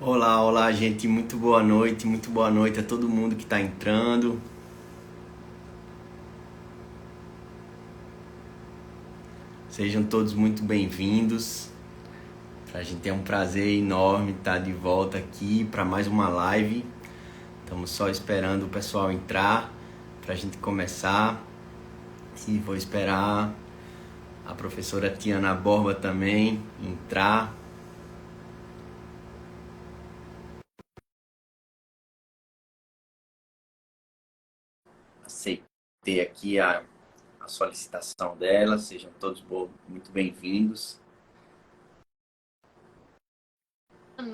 Olá, olá, gente. Muito boa noite a todo mundo que está entrando. Sejam todos muito bem-vindos. A gente é um prazer enorme estar de volta aqui para mais uma live. Estamos só esperando o pessoal entrar para a gente começar. E vou esperar a professora Tiana Borba também entrar. Aceitei aqui a solicitação dela. Sejam todos muito bem-vindos. Oi,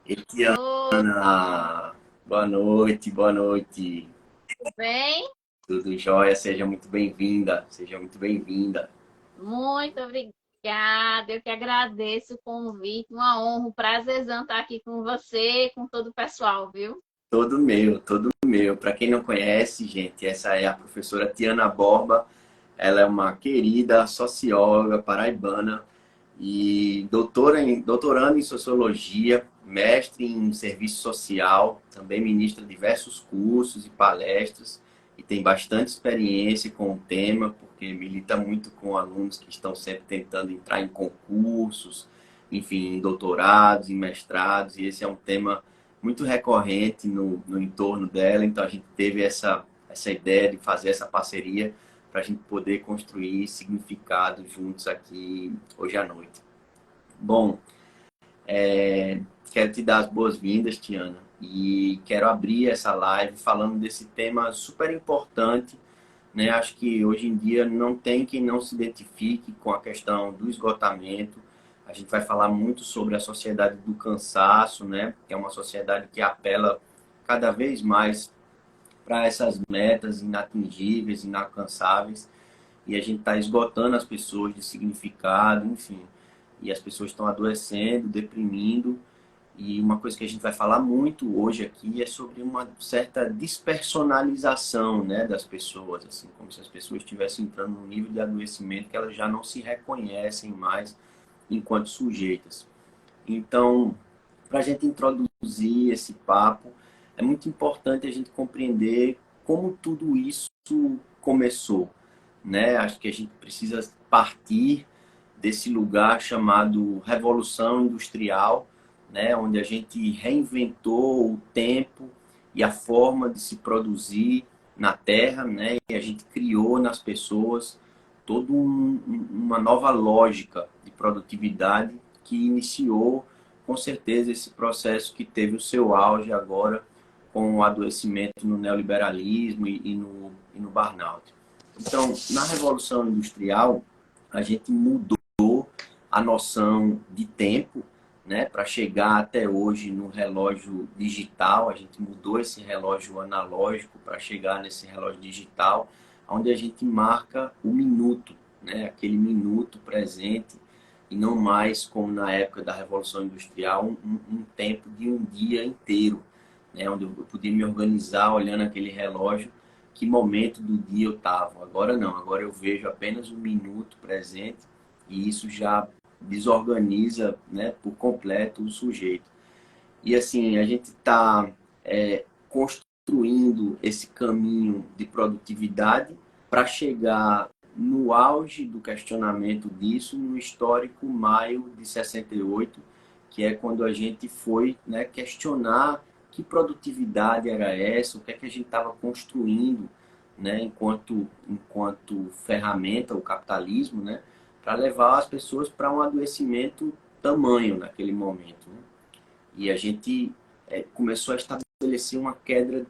Etiana, boa noite, boa noite. tudo bem? Tudo jóia, seja muito bem-vinda, seja muito bem-vinda. Muito obrigada. Eu que agradeço o convite. Uma honra, um prazerzão estar aqui com você, com todo o pessoal, viu? Todo meu, todo meu. Para quem não conhece, gente, essa é a professora Tiana Borba. Ela é uma querida socióloga paraibana e doutoranda em sociologia, mestre em serviço social, também ministra diversos cursos e palestras e tem bastante experiência com o tema, porque milita muito com alunos que estão sempre tentando entrar em concursos, enfim, em doutorados, em mestrados, e esse é um tema muito recorrente no entorno dela, então a gente teve essa ideia de fazer essa parceria para a gente poder construir significado juntos aqui hoje à noite. Bom, quero te dar as boas-vindas, Tiana, e quero abrir essa live falando desse tema super importante, né? Acho que hoje em dia não tem quem não se identifique com a questão do esgotamento. A gente vai falar muito sobre a sociedade do cansaço, né? Que é uma sociedade que apela cada vez mais para essas metas inatingíveis, inalcançáveis, e a gente está esgotando as pessoas de significado, enfim. E as pessoas estão adoecendo, deprimindo. E uma coisa que a gente vai falar muito hoje aqui é sobre uma certa despersonalização, né, das pessoas, assim, como se as pessoas estivessem entrando num nível de adoecimento que elas já não se reconhecem mais enquanto sujeitas. Então, para a gente introduzir esse papo, é muito importante a gente compreender como tudo isso começou, né? Acho que a gente precisa partir desse lugar chamado Revolução Industrial, né? Onde a gente reinventou o tempo e a forma de se produzir na Terra, né? E a gente criou nas pessoas toda uma nova lógica de produtividade que iniciou com certeza esse processo que teve o seu auge agora com o adoecimento no neoliberalismo e no burnout. Então, na Revolução Industrial, a gente mudou a noção de tempo, né, para chegar até hoje no relógio digital. A gente mudou esse relógio analógico para chegar nesse relógio digital, onde a gente marca o minuto, né, aquele minuto presente, e não mais como na época da Revolução Industrial, um tempo de um dia inteiro, né, onde eu podia me organizar olhando aquele relógio, que momento do dia eu estava. Agora não, agora eu vejo apenas um minuto presente e isso já desorganiza, né, por completo o sujeito. E assim, a gente está construindo esse caminho de produtividade para chegar no auge do questionamento disso no histórico maio de 68, que é quando a gente foi, né, questionar que produtividade era essa, o que é que a gente estava construindo, né, enquanto ferramenta, o capitalismo, né, para levar as pessoas para um adoecimento tamanho naquele momento. Né? E a gente começou a estabelecer uma queda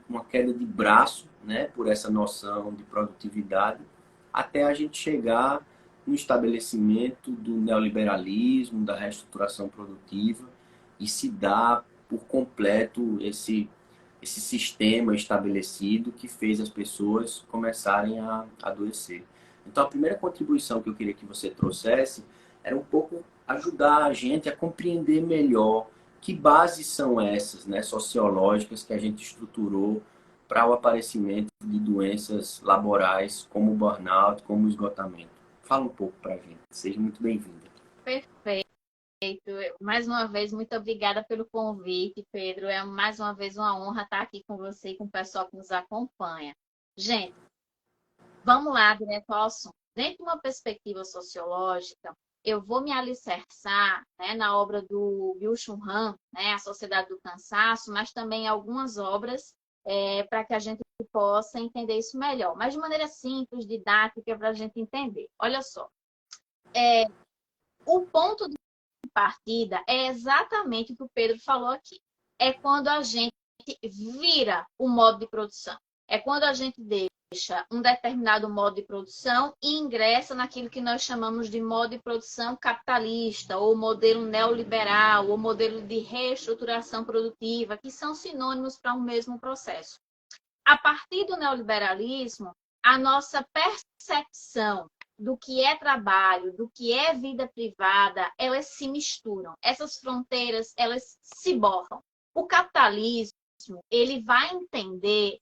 de braço, né, por essa noção de produtividade, até a gente chegar no estabelecimento do neoliberalismo, da reestruturação produtiva, e se dar por completo esse sistema estabelecido que fez as pessoas começarem a adoecer. Então, a primeira contribuição que eu queria que você trouxesse era um pouco ajudar a gente a compreender melhor que bases são essas, né, sociológicas que a gente estruturou para o aparecimento de doenças laborais como o burnout, como o esgotamento. Fala um pouco para a gente. Seja muito bem-vinda. Perfeito. Mais uma vez, muito obrigada pelo convite, Pedro. É mais uma vez uma honra estar aqui com você e com o pessoal que nos acompanha. Gente, vamos lá, direto ao assunto. Dentro de uma perspectiva sociológica, eu vou me alicerçar, né, na obra do Byung-Chul Han, né, A Sociedade do Cansaço, mas também algumas obras para que a gente possa entender isso melhor. Mas de maneira simples, didática, para a gente entender. Olha só, o ponto de partida é exatamente o que o Pedro falou aqui. É quando a gente vira o modo de produção. É quando a gente deixa um determinado modo de produção e ingressa naquilo que nós chamamos de modo de produção capitalista, ou modelo neoliberal, ou modelo de reestruturação produtiva, que são sinônimos para um mesmo processo. A partir do neoliberalismo, a nossa percepção do que é trabalho, do que é vida privada, elas se misturam. Essas fronteiras, elas se borram. O capitalismo, ele vai entender,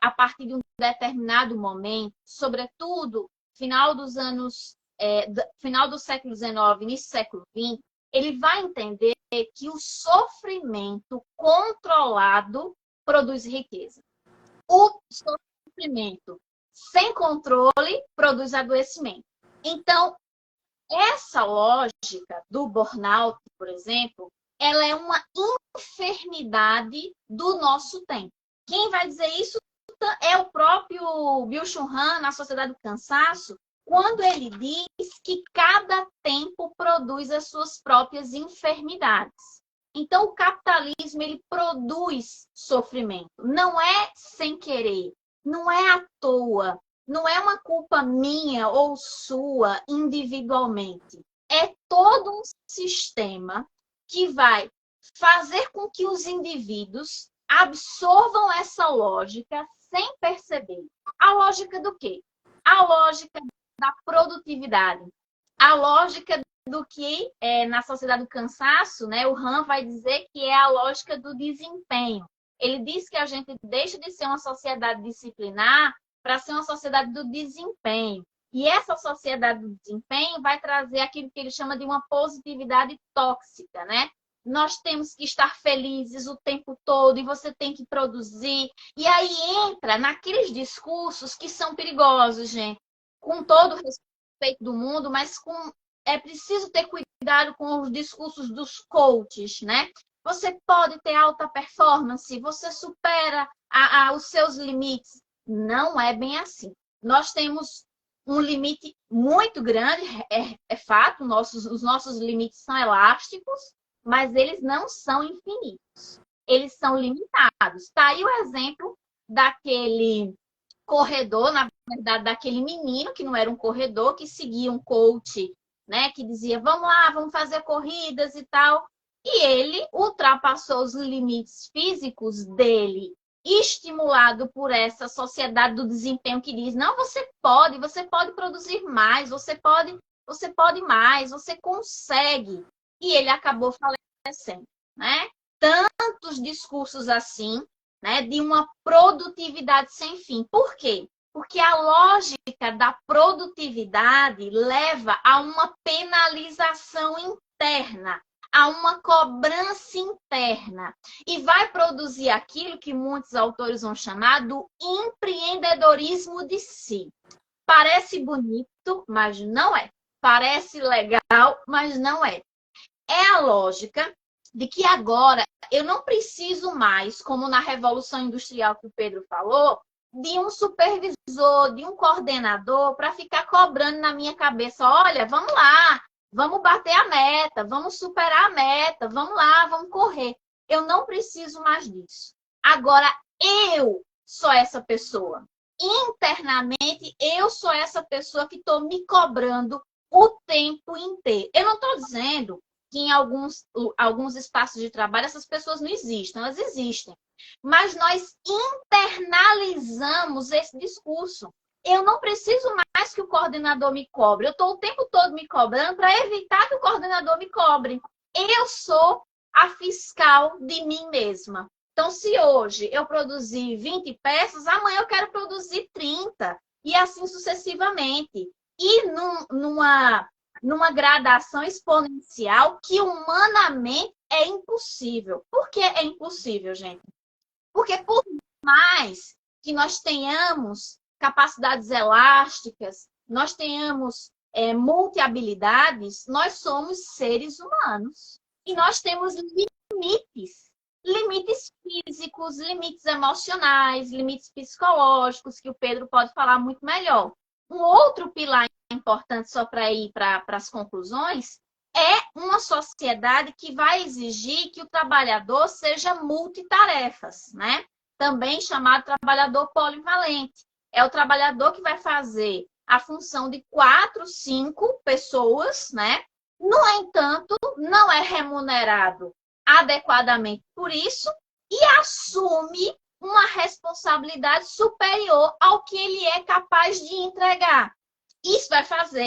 a partir de um determinado momento, sobretudo final dos anos, final do século XIX, início do século XX, ele vai entender que o sofrimento controlado produz riqueza. O sofrimento sem controle produz adoecimento. Então, essa lógica do burnout, por exemplo, ela é uma enfermidade do nosso tempo. Quem vai dizer isso é o próprio Byung-Chul Han, na Sociedade do Cansaço, quando ele diz que cada tempo produz as suas próprias enfermidades. Então, o capitalismo, ele produz sofrimento. Não é sem querer, não é à toa, não é uma culpa minha ou sua individualmente. É todo um sistema que vai fazer com que os indivíduos absorvam essa lógica sem perceber. A lógica do quê? A lógica da produtividade. A lógica do que na Sociedade do Cansaço, né, o Han vai dizer que é a lógica do desempenho. Ele diz que a gente deixa de ser uma sociedade disciplinar para ser uma sociedade do desempenho. E essa sociedade do desempenho vai trazer aquilo que ele chama de uma positividade tóxica, né? Nós temos que estar felizes o tempo todo e você tem que produzir. E aí entra naqueles discursos que são perigosos, gente. Com todo o respeito do mundo, mas é preciso ter cuidado com os discursos dos coaches, né? Você pode ter alta performance, você supera os seus limites. Não é bem assim. Nós temos um limite muito grande, é fato, os nossos limites são elásticos, mas eles não são infinitos. Eles são limitados. Está aí o exemplo daquele corredor, na verdade, daquele menino que não era um corredor, que seguia um coach, né, que dizia, vamos lá, vamos fazer corridas e tal. E ele ultrapassou os limites físicos dele, estimulado por essa sociedade do desempenho que diz, não, você pode produzir mais, você pode mais, você consegue. E ele acabou falecendo, né? Tantos discursos assim, né, de uma produtividade sem fim. Por quê? Porque a lógica da produtividade leva a uma penalização interna, a uma cobrança interna. E vai produzir aquilo que muitos autores vão chamar do empreendedorismo de si. Parece bonito, mas não é. Parece legal, mas não é. É a lógica de que agora eu não preciso mais, como na Revolução Industrial que o Pedro falou, de um supervisor, de um coordenador para ficar cobrando na minha cabeça, olha, vamos lá, vamos bater a meta, vamos superar a meta, vamos lá, vamos correr. Eu não preciso mais disso. Agora, eu sou essa pessoa. Internamente, eu sou essa pessoa que estou me cobrando o tempo inteiro. Eu não estou dizendo que em alguns espaços de trabalho essas pessoas não existem, elas existem. Mas nós internalizamos esse discurso. Eu não preciso mais que o coordenador me cobre. Eu estou o tempo todo me cobrando para evitar que o coordenador me cobre. Eu sou a fiscal de mim mesma. Então, se hoje eu produzir 20 peças, amanhã eu quero produzir 30. E assim sucessivamente. E numa numa gradação exponencial que humanamente é impossível. Por que é impossível, gente? Porque por mais que nós tenhamos capacidades elásticas, nós tenhamos multi-habilidades, nós somos seres humanos. E nós temos limites. Limites físicos, limites emocionais, limites psicológicos, que o Pedro pode falar muito melhor. Um outro pilar importante, só para ir para as conclusões, é uma sociedade que vai exigir que o trabalhador seja multitarefas, né? Também chamado trabalhador polivalente. É o trabalhador que vai fazer a função de 4, 5 pessoas, né? No entanto, não é remunerado adequadamente por isso e assume uma responsabilidade superior ao que ele é capaz de entregar. Isso vai fazer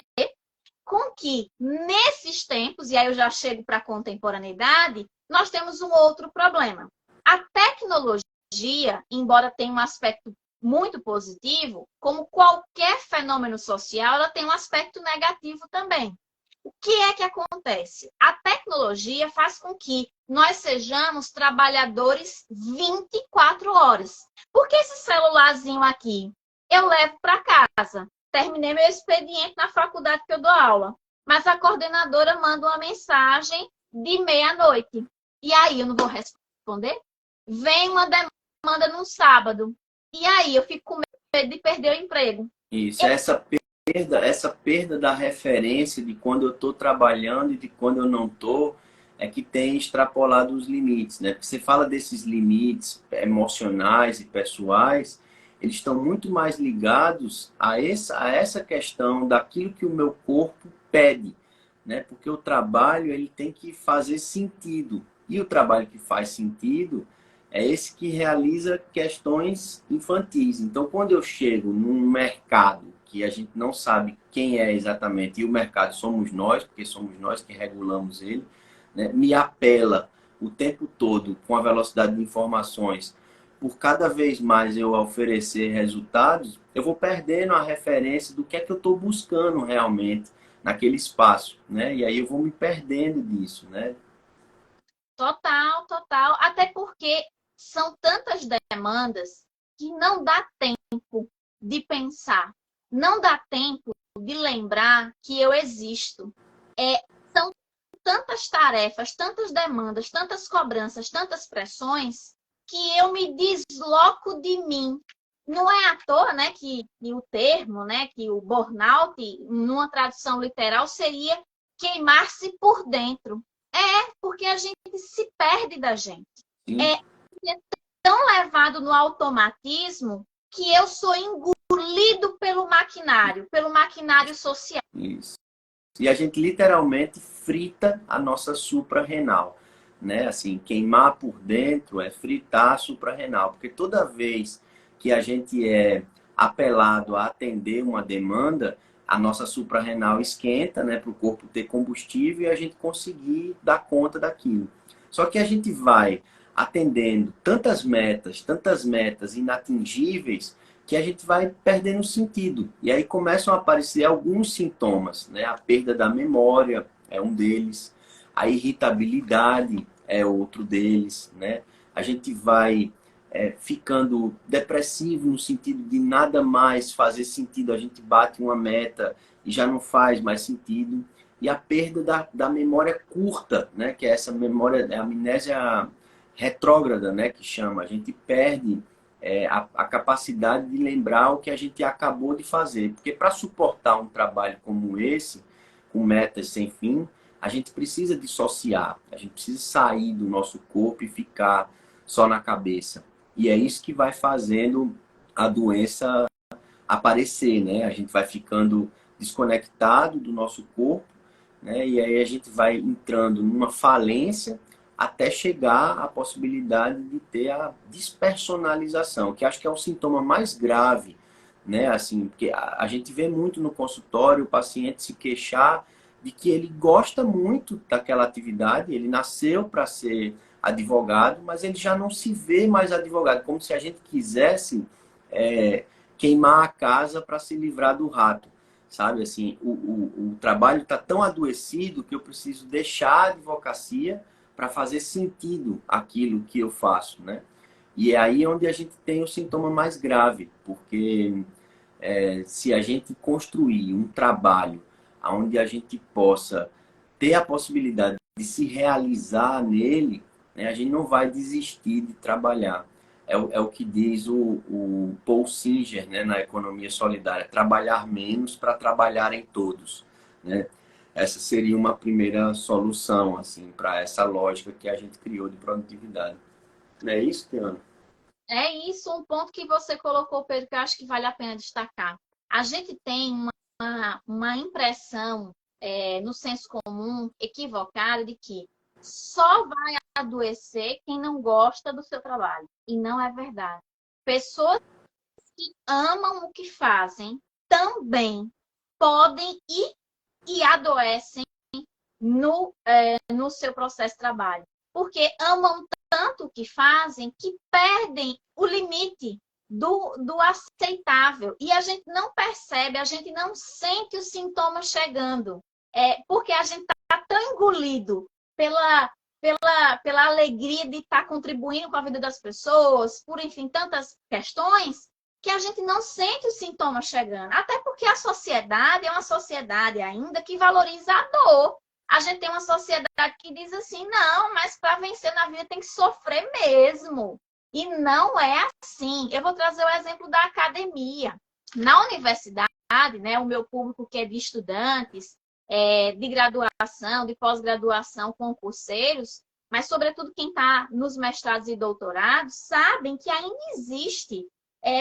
com que, nesses tempos, e aí eu já chego para a contemporaneidade, nós temos um outro problema. A tecnologia, embora tenha um aspecto muito positivo, como qualquer fenômeno social, ela tem um aspecto negativo também. O que é que acontece? A tecnologia faz com que nós sejamos trabalhadores 24 horas. Porque esse celularzinho aqui, eu levo para casa. Terminei meu expediente na faculdade que eu dou aula. Mas a coordenadora manda uma mensagem de meia-noite. E aí eu não vou responder? Vem uma demanda no sábado. E aí eu fico com medo de perder o emprego. Isso, essa perda da referência de quando eu estou trabalhando e de quando eu não estou, é que tem extrapolado os limites, né? Porque você fala desses limites emocionais e pessoais, eles estão muito mais ligados a essa questão daquilo que o meu corpo pede, né? Porque o trabalho, ele tem que fazer sentido. E o trabalho que faz sentido é esse que realiza questões infantis. Então, quando eu chego num mercado que a gente não sabe quem é exatamente, e o mercado somos nós, porque somos nós que regulamos ele, né? Me apela o tempo todo com a velocidade de informações. Por cada vez mais eu oferecer resultados, eu vou perdendo a referência do que é que eu estou buscando realmente naquele espaço, né? E aí eu vou me perdendo disso, né? Total, total. Até porque são tantas demandas que não dá tempo de pensar. Não dá tempo de lembrar que eu existo. São tantas tarefas, tantas demandas, tantas cobranças, tantas pressões, que eu me desloco de mim. Não é à toa, né, que o termo, né, que o burnout, numa tradução literal, seria queimar-se por dentro. Porque a gente se perde da gente. Sim. É tão levado no automatismo que eu sou engolido pelo maquinário social. Isso. E a gente literalmente frita a nossa suprarrenal, né? Assim, queimar por dentro é fritar a suprarrenal, porque toda vez que a gente é apelado a atender uma demanda, a nossa suprarrenal esquenta, né, para o corpo ter combustível e a gente conseguir dar conta daquilo. Só que a gente vai atendendo tantas metas inatingíveis, que a gente vai perdendo sentido. E aí começam a aparecer alguns sintomas, né? A perda da memória é um deles, a irritabilidade é outro deles, né? A gente vai ficando depressivo no sentido de nada mais fazer sentido. A gente bate uma meta e já não faz mais sentido. E a perda da memória curta, né? Que é essa memória, a amnésia retrógrada, né? Que chama. A gente perde a capacidade de lembrar o que a gente acabou de fazer. Porque para suportar um trabalho como esse, com metas sem fim, a gente precisa dissociar, a gente precisa sair do nosso corpo e ficar só na cabeça. E é isso que vai fazendo a doença aparecer, né? A gente vai ficando desconectado do nosso corpo, né? E aí a gente vai entrando numa falência até chegar à possibilidade de ter a despersonalização, que acho que é o sintoma mais grave, né? Assim, porque a gente vê muito no consultório o paciente se queixar de que ele gosta muito daquela atividade, ele nasceu para ser advogado, mas ele já não se vê mais advogado, como se a gente quisesse queimar a casa para se livrar do rato. sabe? Assim, o trabalho está tão adoecido que eu preciso deixar a advocacia para fazer sentido aquilo que eu faço, né? E é aí onde a gente tem o sintoma mais grave, porque se a gente construir um trabalho onde a gente possa ter a possibilidade de se realizar nele, né, a gente não vai desistir de trabalhar. É o que diz o Paul Singer, né, na economia solidária, trabalhar menos para trabalhar em todos, né? Essa seria uma primeira solução assim para essa lógica que a gente criou de produtividade. Não é isso, Tiana? É isso, um ponto que você colocou, Pedro, que eu acho que vale a pena destacar. A gente tem uma impressão no senso comum equivocada de que só vai adoecer quem não gosta do seu trabalho. E não é verdade. Pessoas que amam o que fazem também podem e adoecem no seu processo de trabalho. Porque amam tanto o que fazem que perdem o limite do aceitável. E a gente não percebe, a gente não sente os sintomas chegando. Porque a gente está tão engolido pela alegria de estar contribuindo com a vida das pessoas, por, enfim, tantas questões, que a gente não sente os sintomas chegando. Até porque a sociedade é uma sociedade ainda que valoriza a dor. A gente tem uma sociedade que diz assim, não, mas para vencer na vida tem que sofrer mesmo. E não é assim. Eu vou trazer o exemplo da academia. Na universidade, né, o meu público que é de estudantes, de graduação, de pós-graduação, concurseiros, mas sobretudo quem está nos mestrados e doutorados, sabem que ainda existe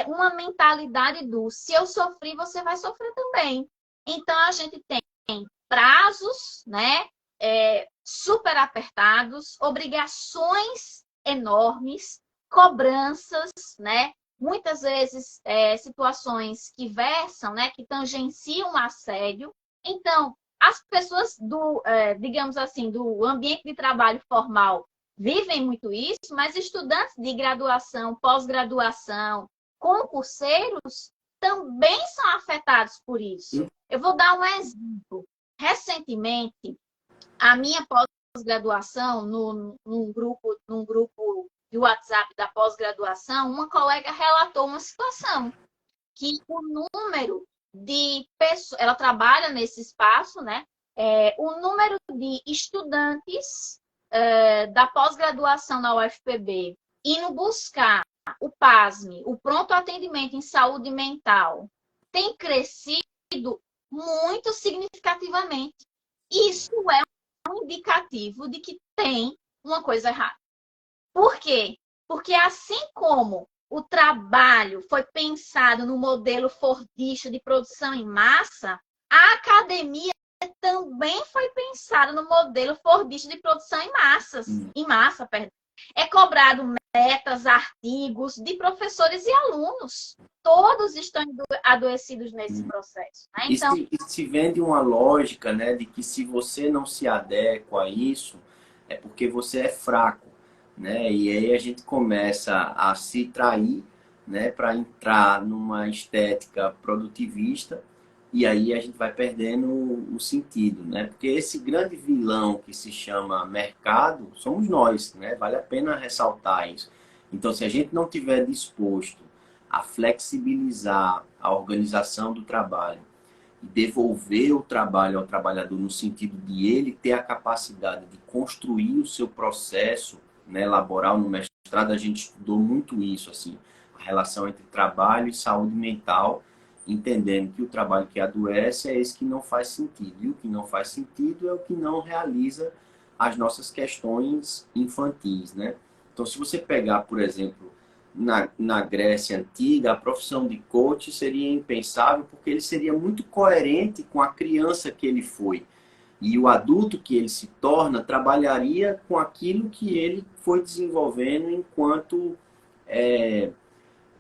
uma mentalidade do se eu sofri, você vai sofrer também. Então, a gente tem prazos, né, super apertados, obrigações enormes, cobranças, né, muitas vezes situações que versam, né, que tangenciam o assédio. Então, as pessoas digamos assim, do ambiente de trabalho formal vivem muito isso, mas estudantes de graduação, pós-graduação, concurseiros também são afetados por isso. Eu vou dar um exemplo. Recentemente, a minha pós-graduação, num grupo de WhatsApp da pós-graduação, uma colega relatou uma situação que o número de pessoas, ela trabalha nesse espaço, né? O número de estudantes da pós-graduação na UFPB indo buscar o PASME, o pronto atendimento em saúde mental, tem crescido muito significativamente. Isso é um indicativo de que tem uma coisa errada. Por quê? Porque assim como o trabalho foi pensado no modelo fordista de produção em massa, a academia também foi pensada no modelo fordista de produção em massa, perdão. É cobrado metas, artigos de professores e alunos. Todos estão adoecidos nesse processo. Né? Então, e se vende uma lógica, né, de que se você não se adequa a isso, é porque você é fraco, né? E aí a gente começa a se trair, né, para entrar numa estética produtivista, e aí a gente vai perdendo o sentido, né? Porque esse grande vilão que se chama mercado somos nós, né? Vale a pena ressaltar isso. Então, se a gente não tiver disposto a flexibilizar a organização do trabalho e devolver o trabalho ao trabalhador no sentido de ele ter a capacidade de construir o seu processo, né, laboral no mestrado, a gente estudou muito isso, assim, a relação entre trabalho e saúde mental, entendendo que o trabalho que adoece é esse que não faz sentido. E o que não faz sentido é o que não realiza as nossas questões infantis, né? Então, se você pegar, por exemplo, na Grécia Antiga, a profissão de coach seria impensável porque ele seria muito coerente com a criança que ele foi. E o adulto que ele se torna trabalharia com aquilo que ele foi desenvolvendo enquanto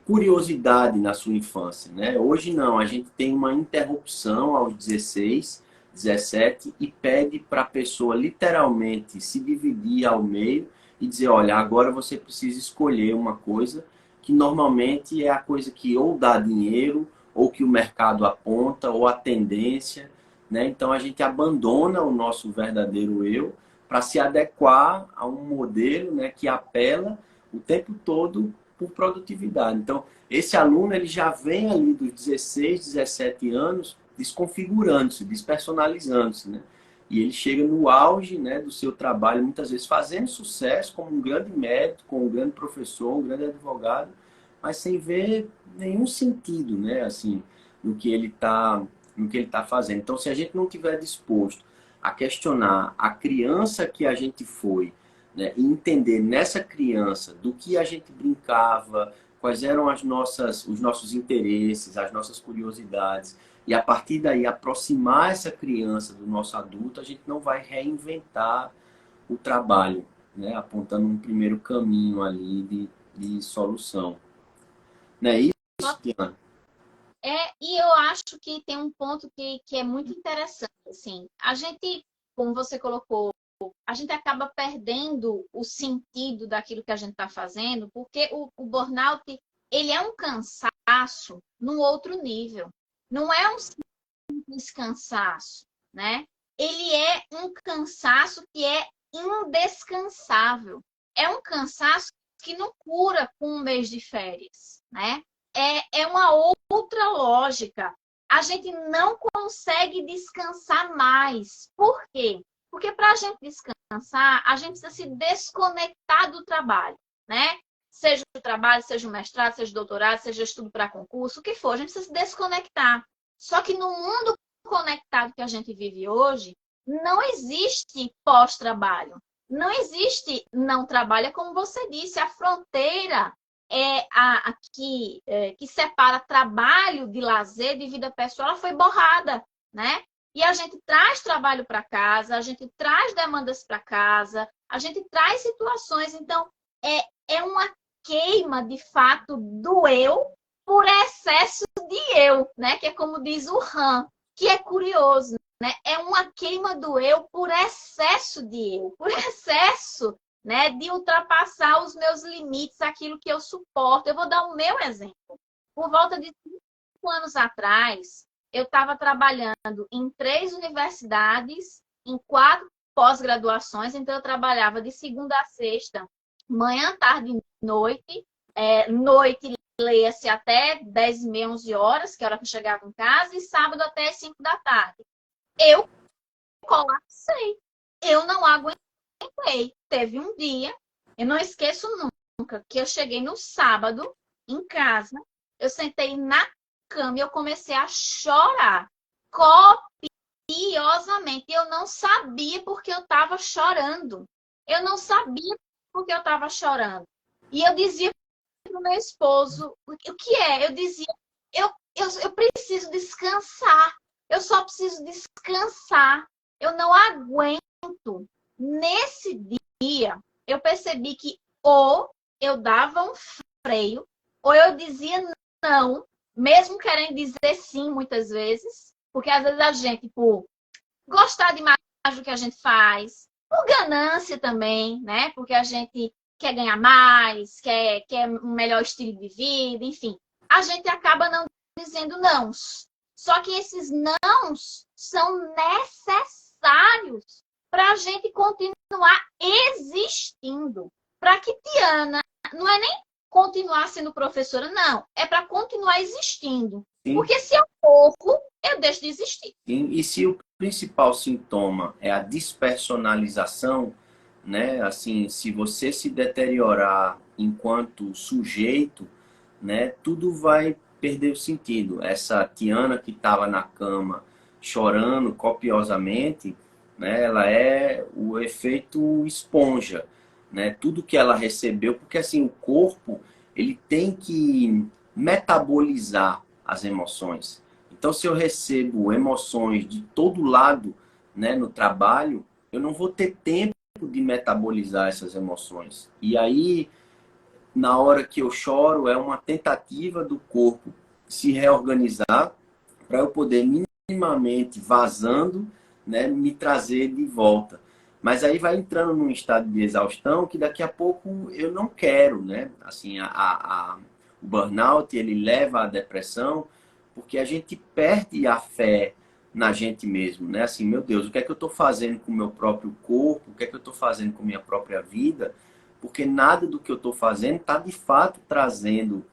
curiosidade na sua infância, né? Hoje não, a gente tem uma interrupção aos 16, 17 e pede para a pessoa literalmente se dividir ao meio e dizer, olha, agora você precisa escolher uma coisa que normalmente é a coisa que ou dá dinheiro ou que o mercado aponta, ou a tendência, né? Então a gente abandona o nosso verdadeiro eu para se adequar a um modelo, né, que apela o tempo todo por produtividade. Então, esse aluno ele já vem ali dos 16, 17 anos desconfigurando-se, despersonalizando-se, né? E ele chega no auge, né, do seu trabalho, muitas vezes fazendo sucesso como um grande médico, como um grande professor, um grande advogado, mas sem ver nenhum sentido, né, assim, no que ele tá fazendo. Então, se a gente não tiver disposto a questionar a criança que a gente foi, né, e entender nessa criança do que a gente brincava, quais eram os nossos interesses, as nossas curiosidades, e a partir daí aproximar essa criança do nosso adulto, a gente não vai reinventar o trabalho, né, apontando um primeiro caminho ali de solução. Não é isso, Diana? E eu acho que tem um ponto que é muito interessante, assim, a gente, como você colocou, a gente acaba perdendo o sentido daquilo que a gente está fazendo, porque o burnout, ele é um cansaço num outro nível. Não é um simples cansaço, né? Ele é um cansaço que é indescansável. É um cansaço que não cura com um mês de férias, né? É uma outra lógica. A gente não consegue descansar mais. Por quê? Porque para a gente descansar, a gente precisa se desconectar do trabalho, né? Seja o trabalho, seja o mestrado, seja o doutorado, seja estudo para concurso, o que for, a gente precisa se desconectar. Só que no mundo conectado que a gente vive hoje, não existe pós-trabalho. Não existe não trabalho. É como você disse, a fronteira que separa trabalho de lazer, de vida pessoal, ela foi borrada, né? E a gente traz trabalho para casa, a gente traz demandas para casa, a gente traz situações. Então, é uma queima, de fato, do eu por excesso de eu, né? Que é como diz o Han, que é curioso, né? É uma queima do eu por excesso de eu, por excesso, né, de ultrapassar os meus limites, aquilo que eu suporto. Eu vou dar o meu exemplo. Por volta de 5 anos atrás, eu estava trabalhando em 3 universidades, em 4 pós-graduações, então eu trabalhava de segunda a sexta, manhã, tarde e noite. Noite, leia-se até 10h30, 11 horas, que é a hora que eu chegava em casa, e sábado até 5 da tarde. Eu colapsei. Eu não aguentei. Teve um dia, eu não esqueço nunca, que eu cheguei no sábado, em casa, eu sentei na cama e eu comecei a chorar copiosamente. Eu não sabia porque eu estava chorando. Eu não sabia porque eu estava chorando. E eu dizia para o meu esposo, o que é? Eu dizia, eu preciso descansar. Eu só preciso descansar. Eu não aguento. Nesse dia, eu percebi que ou eu dava um freio, ou eu dizia não, mesmo querendo dizer sim muitas vezes, porque às vezes a gente, por gostar demais do que a gente faz, por ganância também, né? Porque a gente quer ganhar mais, quer um melhor estilo de vida, enfim. A gente acaba não dizendo não. Só que esses nãos são necessários para a gente continuar existindo. Para que Tiana, não é nem continuar sendo professora, não. É para continuar existindo. Sim. Porque se eu morro, eu deixo de existir. Sim. E se o principal sintoma é a despersonalização, né? Assim, se você se deteriorar enquanto sujeito, né? Tudo vai perder o sentido. Essa Tiana que estava na cama chorando copiosamente, né? Ela é o efeito esponja, né? Tudo que ela recebeu, porque assim o corpo ele tem que metabolizar as emoções. Então, se eu recebo emoções de todo lado, né, no trabalho, eu não vou ter tempo de metabolizar essas emoções. E aí, na hora que eu choro, é uma tentativa do corpo se reorganizar para eu poder minimamente vazando, né, me trazer de volta. Mas aí vai entrando num estado de exaustão que daqui a pouco eu não quero, né? Assim, o burnout, ele leva à depressão, porque a gente perde a fé na gente mesmo, né? Assim, meu Deus, o que é que eu estou fazendo com o meu próprio corpo? O que é que eu estou fazendo com a minha própria vida? Porque nada do que eu estou fazendo está de fato trazendo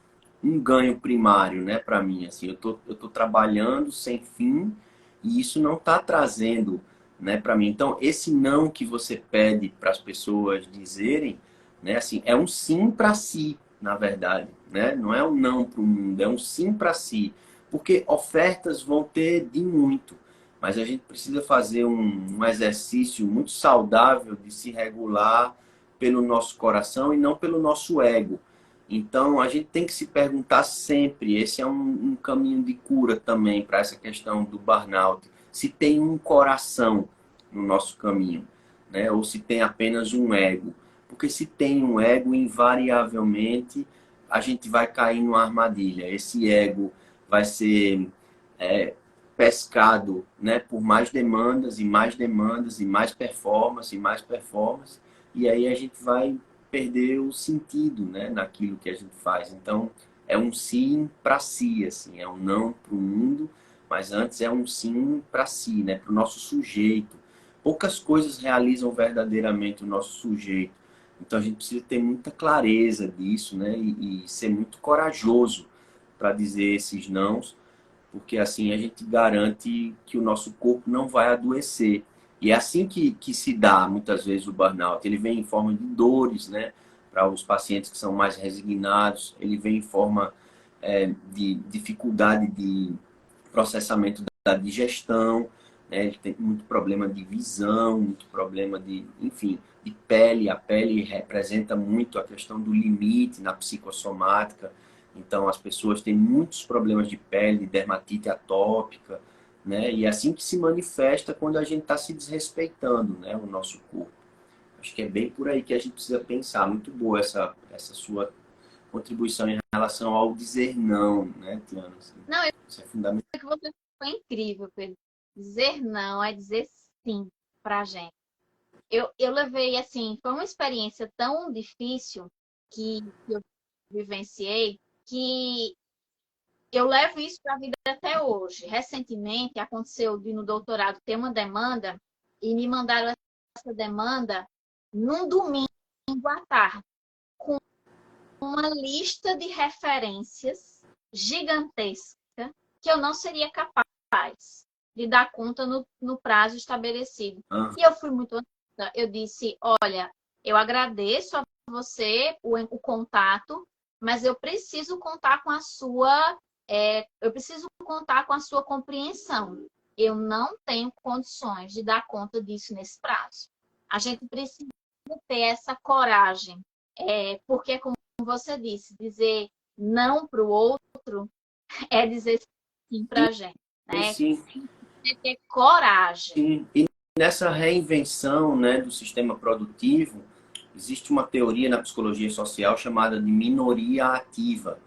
um ganho primário, né, para mim. Assim, eu tô trabalhando sem fim e isso não está trazendo, né, para mim. Então, esse não que você pede para as pessoas dizerem, né, assim, é um sim para si, na verdade, né? Não é um não para o mundo, é um sim para si. Porque ofertas vão ter de muito, mas a gente precisa fazer um exercício muito saudável de se regular pelo nosso coração e não pelo nosso ego. Então, a gente tem que se perguntar sempre, esse é um caminho de cura também para essa questão do burnout, se tem um coração no nosso caminho, né? Ou se tem apenas um ego. Porque se tem um ego, invariavelmente, a gente vai cair numa armadilha. Esse ego vai ser é, pescado, né, por mais demandas e mais demandas e mais performance e mais performance, e aí a gente vai perder o sentido, né, naquilo que a gente faz. Então, é um sim para si, assim, é um não para o mundo, mas antes é um sim para si, né, para o nosso sujeito. Poucas coisas realizam verdadeiramente o nosso sujeito. Então, a gente precisa ter muita clareza disso, né, e ser muito corajoso para dizer esses nãos, porque assim a gente garante que o nosso corpo não vai adoecer. E é assim que se dá, muitas vezes, o burnout. Ele vem em forma de dores, né? Para os pacientes que são mais resignados, ele vem em forma de dificuldade de processamento da digestão, né? Ele tem muito problema de visão, muito problema de, enfim, de pele. A pele representa muito a questão do limite na psicossomática. Então, as pessoas têm muitos problemas de pele, de dermatite atópica, né? E é assim que se manifesta quando a gente está se desrespeitando, né? O nosso corpo. Acho que é bem por aí que a gente precisa pensar. Muito boa essa sua contribuição em relação ao dizer não, né, Tiana? Assim, Não, eu isso é fundamental. acho que você foi incrível, Pedro. Dizer não é dizer sim pra gente. Eu levei, assim, foi uma experiência tão difícil que eu vivenciei que eu levo isso para a vida até hoje. Recentemente aconteceu de no doutorado ter uma demanda e me mandaram essa demanda num domingo à tarde, com uma lista de referências gigantesca que eu não seria capaz de dar conta no prazo estabelecido. Ah, E eu fui muito honesta. Eu disse, olha, eu agradeço a você o contato, mas eu preciso contar com a sua eu preciso contar com a sua compreensão. Eu não tenho condições de dar conta disso nesse prazo. A gente precisa ter essa coragem, porque, como você disse, dizer não para o outro é dizer sim para a gente, né? sim, É ter coragem. sim. E nessa reinvenção, né, do sistema produtivo, existe uma teoria na psicologia social chamada de minoria ativa,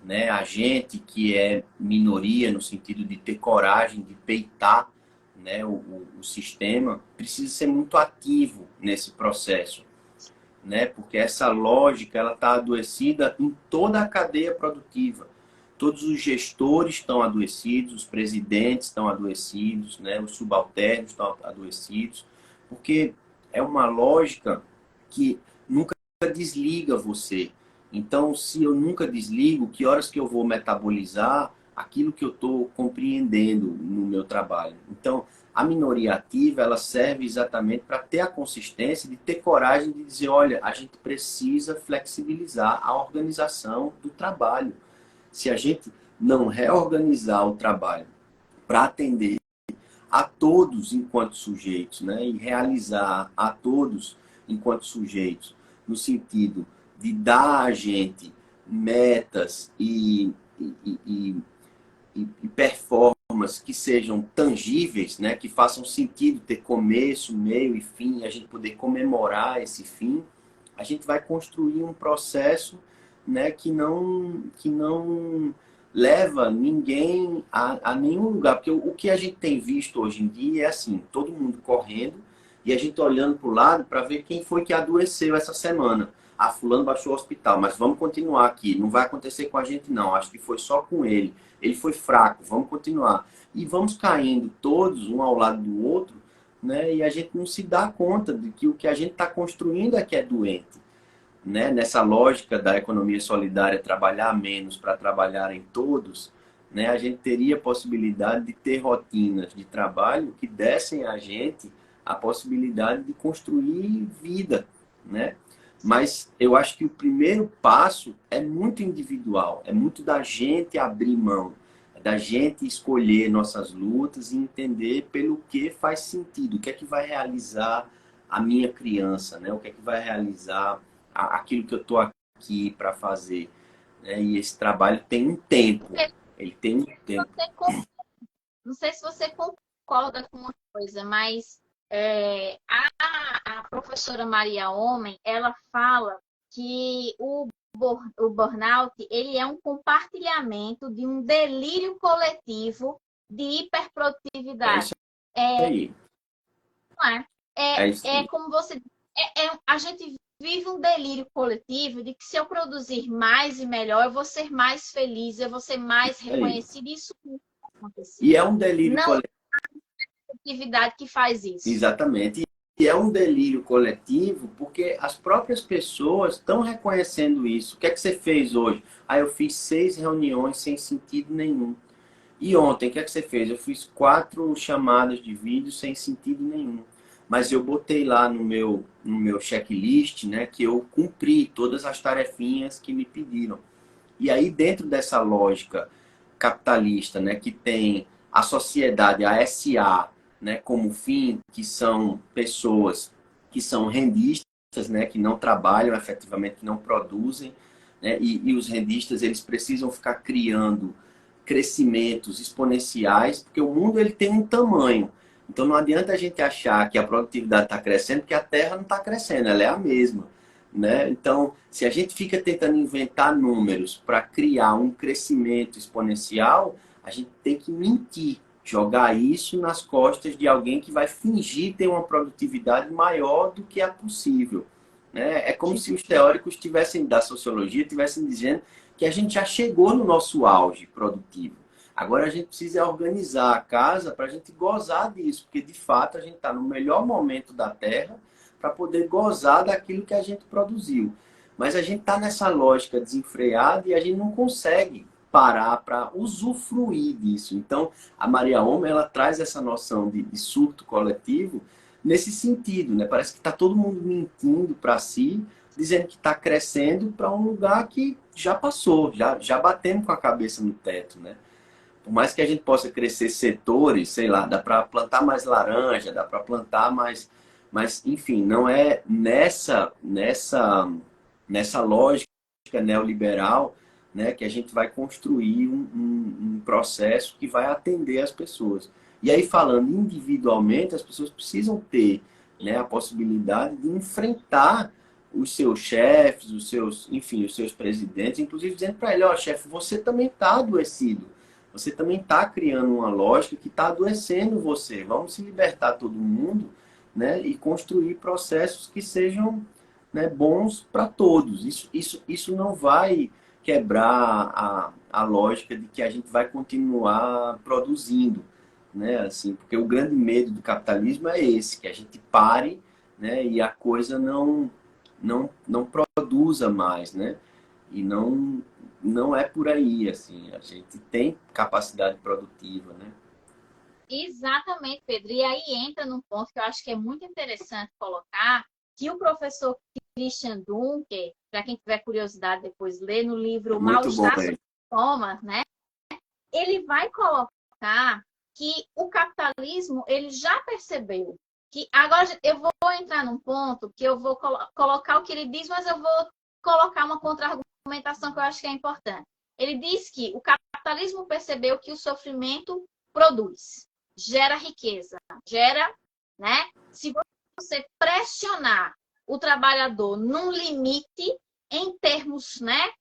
né? A gente que é minoria no sentido de ter coragem de peitar, né, o sistema, precisa ser muito ativo nesse processo, né? Porque essa lógica ela está adoecida em toda a cadeia produtiva. Todos os gestores estão adoecidos, os presidentes estão adoecidos, né? Os subalternos estão adoecidos, porque é uma lógica que nunca desliga você. Então, se eu nunca desligo, que horas que eu vou metabolizar aquilo que eu estou compreendendo no meu trabalho? Então, a minoria ativa, ela serve exatamente para ter a consistência de ter coragem de dizer, olha, a gente precisa flexibilizar a organização do trabalho. Se a gente não reorganizar o trabalho para atender a todos enquanto sujeitos, né, e realizar a todos enquanto sujeitos, no sentido de dar a gente metas e performances que sejam tangíveis, né, que façam sentido ter começo, meio e fim, e a gente poder comemorar esse fim, a gente vai construir um processo, né, que não leva ninguém a nenhum lugar. Porque o que a gente tem visto hoje em dia é assim, todo mundo correndo e a gente olhando para o lado para ver quem foi que adoeceu essa semana. Ah, fulano baixou o hospital, mas vamos continuar aqui. Não vai acontecer com a gente, não. Acho que foi só com ele. Ele foi fraco, vamos continuar. E vamos caindo todos, um ao lado do outro, né? E a gente não se dá conta de que o que a gente está construindo é que é doente. Né? Nessa lógica da economia solidária, trabalhar menos para trabalhar em todos, né? A gente teria a possibilidade de ter rotinas de trabalho que dessem a gente a possibilidade de construir vida, né? Mas eu acho que o primeiro passo é muito individual, é muito da gente abrir mão, da gente escolher nossas lutas e entender pelo que faz sentido, o que é que vai realizar a minha criança, né? O que é que vai realizar aquilo que eu estou aqui para fazer. Né? E esse trabalho tem um tempo. Ele tem um tempo. Não sei se você concorda com uma coisa, mas a professora Maria Homem, ela fala que o burnout ele é um compartilhamento de um delírio coletivo de É hiperprodutividade. isso É, aí. não é? É isso É aí. como você. A gente vive um delírio coletivo de que se eu produzir mais e melhor, eu vou ser mais feliz, eu vou ser mais É isso. reconhecido. Isso não vai acontecer. E é um delírio Não é coletivo. a atividade que faz isso. Exatamente. E é um delírio coletivo porque as próprias pessoas estão reconhecendo isso. O que é que você fez hoje? Ah, eu fiz 6 reuniões sem sentido nenhum. E ontem, o que é que você fez? Eu fiz 4 chamadas de vídeo sem sentido nenhum. Mas eu botei lá no meu checklist, né, que eu cumpri todas as tarefinhas que me pediram. E aí, dentro dessa lógica capitalista, né, que tem a sociedade, a SA, né, como fim, que são pessoas que são rendistas, né, que não trabalham efetivamente, que não produzem, né, e os rendistas eles precisam ficar criando crescimentos exponenciais, porque o mundo ele tem um tamanho. Então não adianta a gente achar que a produtividade está crescendo, porque a Terra não está crescendo, ela é a mesma. Né? Então, se a gente fica tentando inventar números para criar um crescimento exponencial, a gente tem que mentir, jogar isso nas costas de alguém que vai fingir ter uma produtividade maior do que é possível. Né? É como se os teóricos tivessem da sociologia tivessem dizendo que a gente já chegou no nosso auge produtivo. Agora a gente precisa organizar a casa para a gente gozar disso, porque de fato a gente está no melhor momento da Terra para poder gozar daquilo que a gente produziu. Mas a gente está nessa lógica desenfreada e a gente não consegue parar para usufruir disso. Então, a Maria Homem, ela traz essa noção de surto coletivo nesse sentido, né? Parece que está todo mundo mentindo para si, dizendo que está crescendo para um lugar que já passou, já batemos com a cabeça no teto, né? Por mais que a gente possa crescer setores, sei lá, dá para plantar mais laranja, dá para plantar mais, mas enfim, não é nessa lógica neoliberal, né, que a gente vai construir um processo que vai atender as pessoas. E aí falando individualmente, as pessoas precisam ter, né, a possibilidade de enfrentar os seus chefes, os seus, enfim, os seus presidentes, inclusive dizendo para ele, ó, chefe, você também está adoecido. Você também está criando uma lógica que está adoecendo você. Vamos se libertar todo mundo, né, e construir processos que sejam, né, bons para todos. Isso não vai quebrar a lógica de que a gente vai continuar produzindo. Né, assim, porque o grande medo do capitalismo é esse, que a gente pare, né, e a coisa não produza mais, né? E não é por aí, assim. A gente tem capacidade produtiva, né? Exatamente, Pedro. E aí entra num ponto que eu acho que é muito interessante colocar, que o professor Christian Dunker, para quem tiver curiosidade depois ler no livro Muito bom Mal-Estar ele. Sintomas, né? Ele vai colocar que o capitalismo ele já percebeu que agora eu vou entrar num ponto que eu vou colocar o que ele diz, mas eu vou colocar uma contra-argumentação que eu acho que é importante. Ele diz que o capitalismo percebeu que o sofrimento produz, gera riqueza, gera, né? Se você pressionar o trabalhador num limite em termos, né,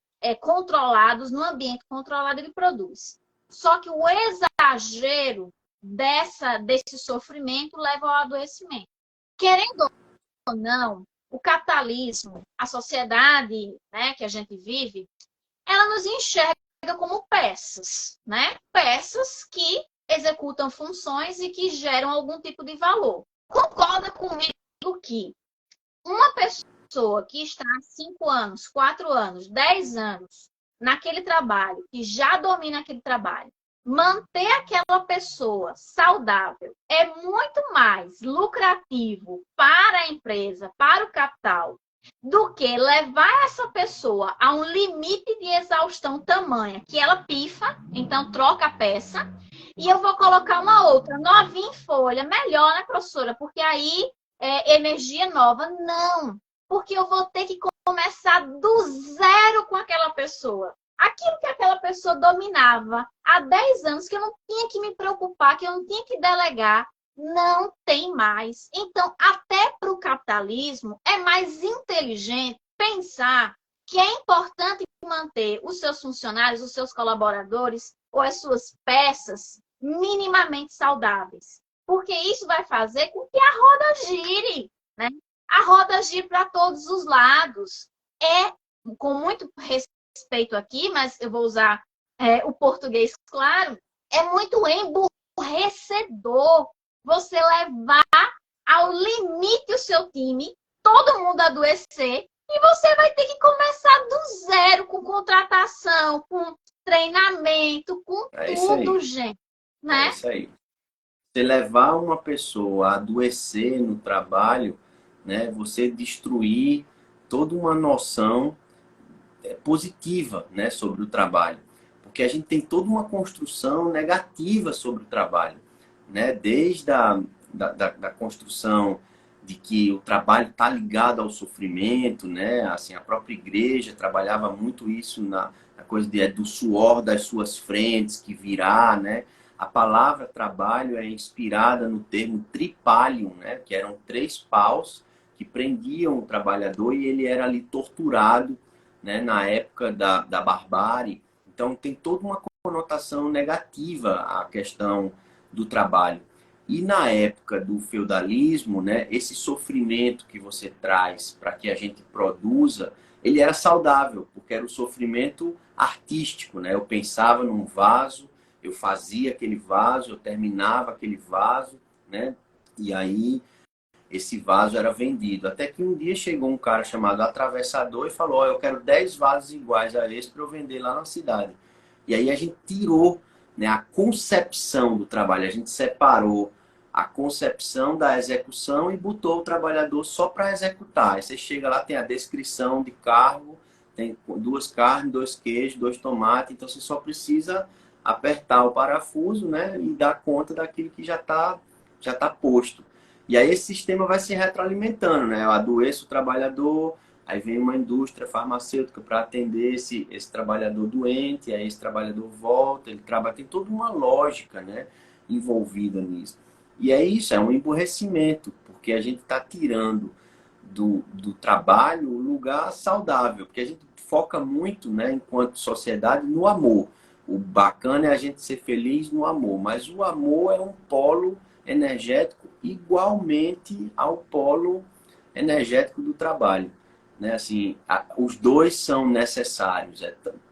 controlados, no ambiente controlado, ele produz. Só que o exagero desse sofrimento leva ao adoecimento. Querendo ou não, o capitalismo, a sociedade, né, que a gente vive, ela nos enxerga como peças, né? Peças que executam funções e que geram algum tipo de valor. Concorda comigo que uma pessoa que está há 5 anos, 4 anos, 10 anos naquele trabalho, que já domina aquele trabalho, manter aquela pessoa saudável é muito mais lucrativo para a empresa, para o capital, do que levar essa pessoa a um limite de exaustão tamanha que ela pifa, então troca a peça, e eu vou colocar uma outra novinha em folha, melhor, né, professora? Porque aí é energia nova. Não, porque eu vou ter que começar do zero com aquela pessoa. Aquilo que aquela pessoa dominava há 10 anos, que eu não tinha que me preocupar, que eu não tinha que delegar, não tem mais. Então, até para o capitalismo, é mais inteligente pensar que é importante manter os seus funcionários, os seus colaboradores ou as suas peças minimamente saudáveis. Porque isso vai fazer com que a roda gire, né? A roda gira para todos os lados. É, com muito respeito aqui, mas eu vou usar o português claro, é muito emburrecedor você levar ao limite o seu time, todo mundo adoecer, e você vai ter que começar do zero, com contratação, com treinamento, com tudo, gente. Né? É isso aí. Você levar uma pessoa a adoecer no trabalho, né, você destruir toda uma noção positiva, né, sobre o trabalho. Porque a gente tem toda uma construção negativa sobre o trabalho, né? Desde da construção de que o trabalho está ligado ao sofrimento, né? Assim, a própria igreja trabalhava muito isso na coisa do suor das suas frentes que virá, né? A palavra trabalho é inspirada no termo tripalium, né? Que eram 3 paus que prendiam o trabalhador e ele era ali torturado, né? Na época da barbárie. Então tem toda uma conotação negativa à questão do trabalho. E na época do feudalismo, né, esse sofrimento que você traz para que a gente produza, ele era saudável, porque era o sofrimento artístico, né? Eu pensava num vaso, eu fazia aquele vaso, eu terminava aquele vaso, né? E aí esse vaso era vendido. Até que um dia chegou um cara chamado atravessador e falou: "Ó, eu quero 10 vasos iguais a esse para eu vender lá na cidade." E aí a gente tirou, né, a concepção do trabalho, a gente separou a concepção da execução e botou o trabalhador só para executar. Aí você chega lá, tem a descrição de cargo, tem 2 carnes, 2 queijos, 2 tomates, então você só precisa apertar o parafuso, né, e dar conta daquilo que já tá posto. E aí esse sistema vai se retroalimentando, né? Eu adoeço o trabalhador, aí vem uma indústria farmacêutica para atender esse trabalhador doente, aí esse trabalhador volta, ele trabalha, tem toda uma lógica, né, envolvida nisso. E é isso, é um emburrecimento, porque a gente está tirando do trabalho um lugar saudável, porque a gente foca muito, né, enquanto sociedade, no amor. O bacana é a gente ser feliz no amor, mas o amor é um polo energético igualmente ao polo energético do trabalho, né? Assim, os dois são necessários.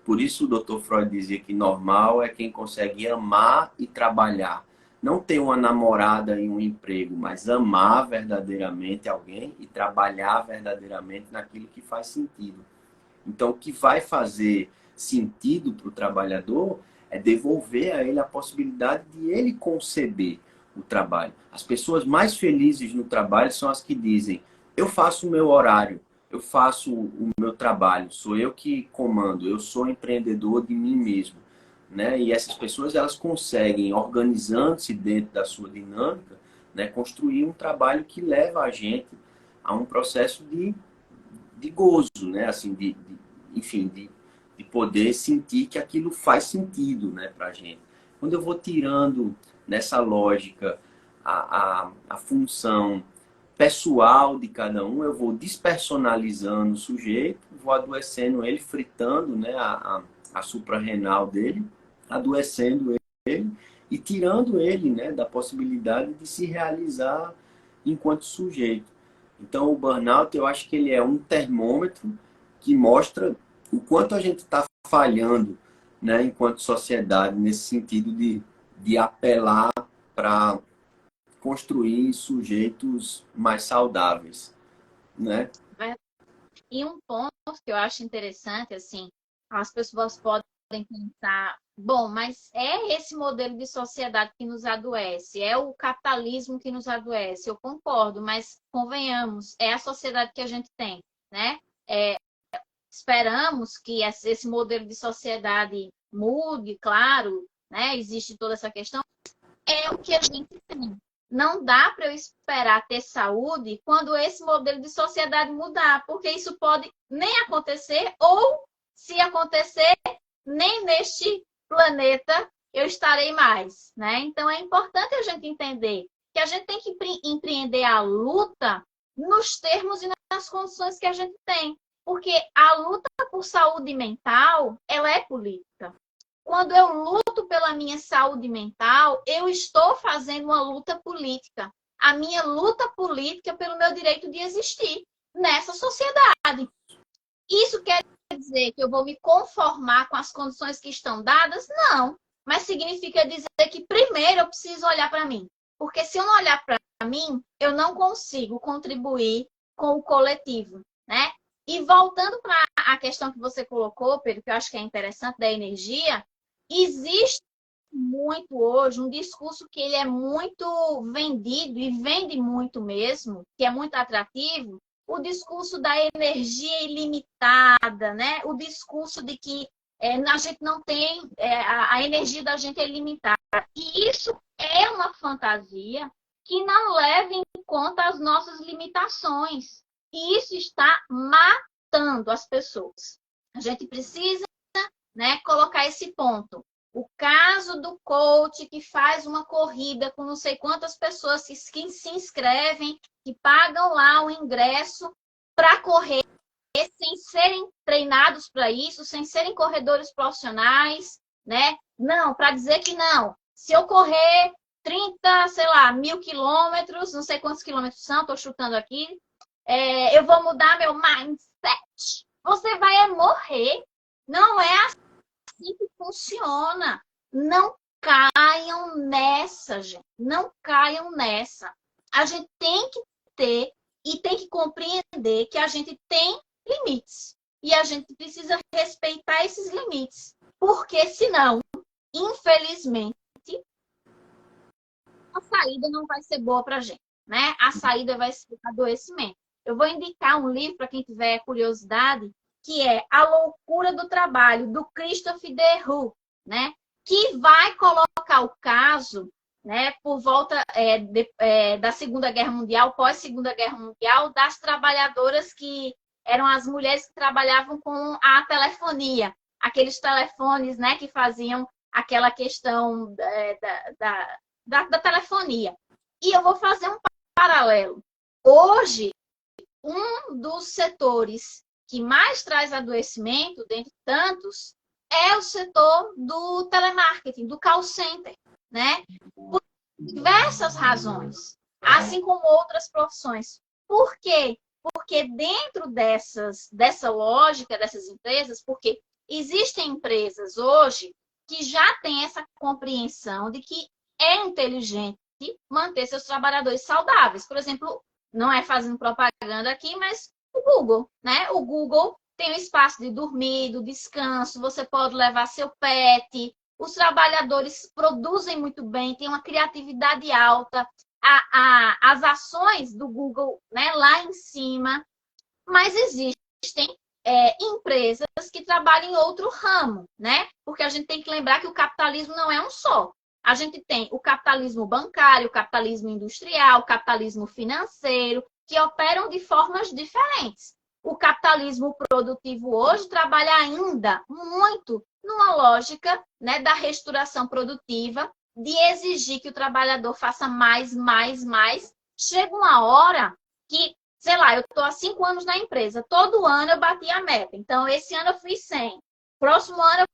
Por isso o Dr. Freud dizia que normal é quem consegue amar e trabalhar. Não ter uma namorada e um emprego, mas amar verdadeiramente alguém e trabalhar verdadeiramente naquilo que faz sentido. Então, o que vai fazer sentido para o trabalhador é devolver a ele a possibilidade de ele conceber o trabalho. As pessoas mais felizes no trabalho são as que dizem: eu faço o meu horário, eu faço o meu trabalho, sou eu que comando, eu sou empreendedor de mim mesmo, né? E essas pessoas, elas conseguem, organizando-se dentro da sua dinâmica, né, construir um trabalho que leva a gente a um processo de gozo, né? Assim, enfim, de poder sentir que aquilo faz sentido, né, para a gente. Quando eu vou tirando nessa lógica a função pessoal de cada um, eu vou despersonalizando o sujeito, vou adoecendo ele, fritando, né, a suprarrenal dele, adoecendo ele e tirando ele, né, da possibilidade de se realizar enquanto sujeito. Então, o burnout, eu acho que ele é um termômetro que mostra o quanto a gente está falhando, né, enquanto sociedade, nesse sentido de apelar para construir sujeitos mais saudáveis, né? E um ponto que eu acho interessante, assim, as pessoas podem pensar, bom, mas é esse modelo de sociedade que nos adoece, é o capitalismo que nos adoece. Eu concordo, mas convenhamos, é a sociedade que a gente tem, né? Esperamos que esse modelo de sociedade mude, claro, né? Existe toda essa questão, é o que a gente tem. Não dá para eu esperar ter saúde quando esse modelo de sociedade mudar, porque isso pode nem acontecer, ou se acontecer, nem neste planeta eu estarei mais, né? Então é importante a gente entender que a gente tem que empreender a luta nos termos e nas condições que a gente tem, porque a luta por saúde mental, ela é política. Quando eu luto pela minha saúde mental, eu estou fazendo uma luta política. A minha luta política pelo meu direito de existir nessa sociedade. Isso quer dizer que eu vou me conformar com as condições que estão dadas? Não. Mas significa dizer que primeiro eu preciso olhar para mim. Porque se eu não olhar para mim, eu não consigo contribuir com o coletivo, né? E voltando para a questão que você colocou, Pedro, que eu acho que é interessante, da energia, existe muito hoje um discurso que ele é muito vendido e vende muito mesmo, que é muito atrativo, o discurso da energia ilimitada, né? O discurso de que a gente não tem, a energia da gente é limitada. E isso é uma fantasia que não leva em conta as nossas limitações. E isso está matando as pessoas. A gente precisa, né, colocar esse ponto. O caso do coach que faz uma corrida com não sei quantas pessoas que se inscrevem, que pagam lá o ingresso para correr, sem serem treinados para isso, sem serem corredores profissionais, né? Não, para dizer que não. Se eu correr 30, sei lá, 1.000 quilômetros, não sei quantos quilômetros são, estou chutando aqui, eu vou mudar meu mindset. Você vai morrer. Não é assim que funciona. Não caiam nessa, gente. Não caiam nessa. A gente tem que ter e tem que compreender que a gente tem limites. E a gente precisa respeitar esses limites. Porque senão, infelizmente, a saída não vai ser boa para a gente, né? A saída vai ser adoecimento. Eu vou indicar um livro para quem tiver curiosidade, que é A Loucura do Trabalho, do Christopher Deroux, né? Que vai colocar o caso, né, por volta da Segunda Guerra Mundial, pós-Segunda Guerra Mundial, das trabalhadoras que eram as mulheres que trabalhavam com a telefonia, aqueles telefones, né, que faziam aquela questão da telefonia. E eu vou fazer um paralelo. Hoje, um dos setores que mais traz adoecimento, dentre tantos, é o setor do telemarketing, do call center, né? Por diversas razões, assim como outras profissões. Por quê? Porque dentro dessa lógica dessas empresas, porque existem empresas hoje que já têm essa compreensão de que é inteligente manter seus trabalhadores saudáveis. Por exemplo, não é fazendo propaganda aqui, mas o Google, né? O Google tem um espaço de dormir, do descanso, você pode levar seu pet, os trabalhadores produzem muito bem, têm uma criatividade alta, as ações do Google, né, lá em cima, mas existem empresas que trabalham em outro ramo, né? Porque a gente tem que lembrar que o capitalismo não é um só. A gente tem o capitalismo bancário, o capitalismo industrial, o capitalismo financeiro, que operam de formas diferentes. O capitalismo produtivo hoje trabalha ainda muito numa lógica, né, da restauração produtiva, de exigir que o trabalhador faça mais, mais, mais. Chega uma hora que, sei lá, eu estou há 5 anos na empresa, todo ano eu bati a meta. Então, esse ano eu fiz 100. Próximo ano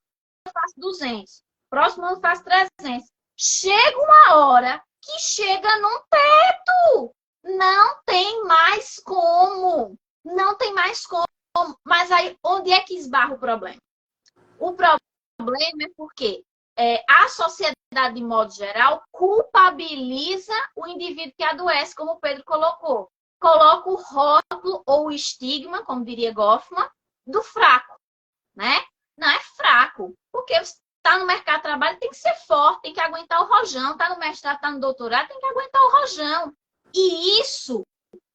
eu faço 200. Próximo ano eu faço 300. Chega uma hora que chega num teto. Não tem mais como. Não tem mais como. Mas aí, onde é que esbarra o problema? O problema é porque a sociedade, de modo geral, culpabiliza o indivíduo que adoece, como o Pedro colocou. Coloca o rótulo ou o estigma, como diria Goffman, do fraco, né? Não é fraco, porque está no mercado de trabalho, tem que ser forte, tem que aguentar o rojão. Está no mestrado, está no doutorado, tem que aguentar o rojão. E isso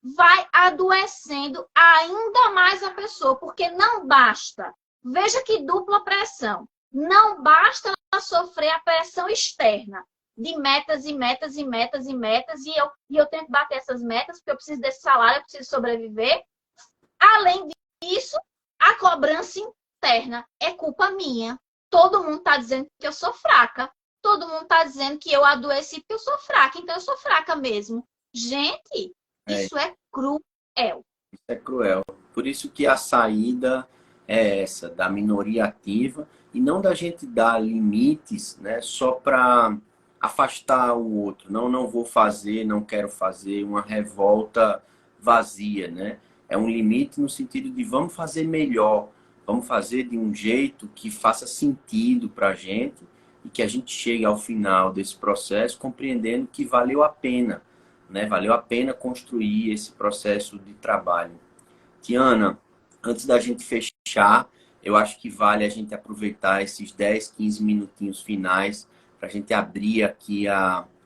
vai adoecendo ainda mais a pessoa, porque não basta. Veja que dupla pressão. Não basta ela sofrer a pressão externa de metas e metas e metas e metas, e eu tenho que bater essas metas, porque eu preciso desse salário, eu preciso sobreviver. Além disso, a cobrança interna é culpa minha. Todo mundo está dizendo que eu sou fraca. Todo mundo está dizendo que eu adoeci porque eu sou fraca. Então, eu sou fraca mesmo. Gente, É, isso é cruel. isso é cruel. Por isso que a saída é essa, da minoria ativa, e não da gente dar limites, né, só para afastar o outro. Não, não vou fazer, não quero fazer, uma revolta vazia, né? É um limite no sentido de vamos fazer melhor, vamos fazer de um jeito que faça sentido para a gente e que a gente chegue ao final desse processo compreendendo que valeu a pena, né? Valeu a pena construir esse processo de trabalho. Tiana, antes da gente fechar, eu acho que vale a gente aproveitar esses 10, 15 minutinhos finais para a gente abrir aqui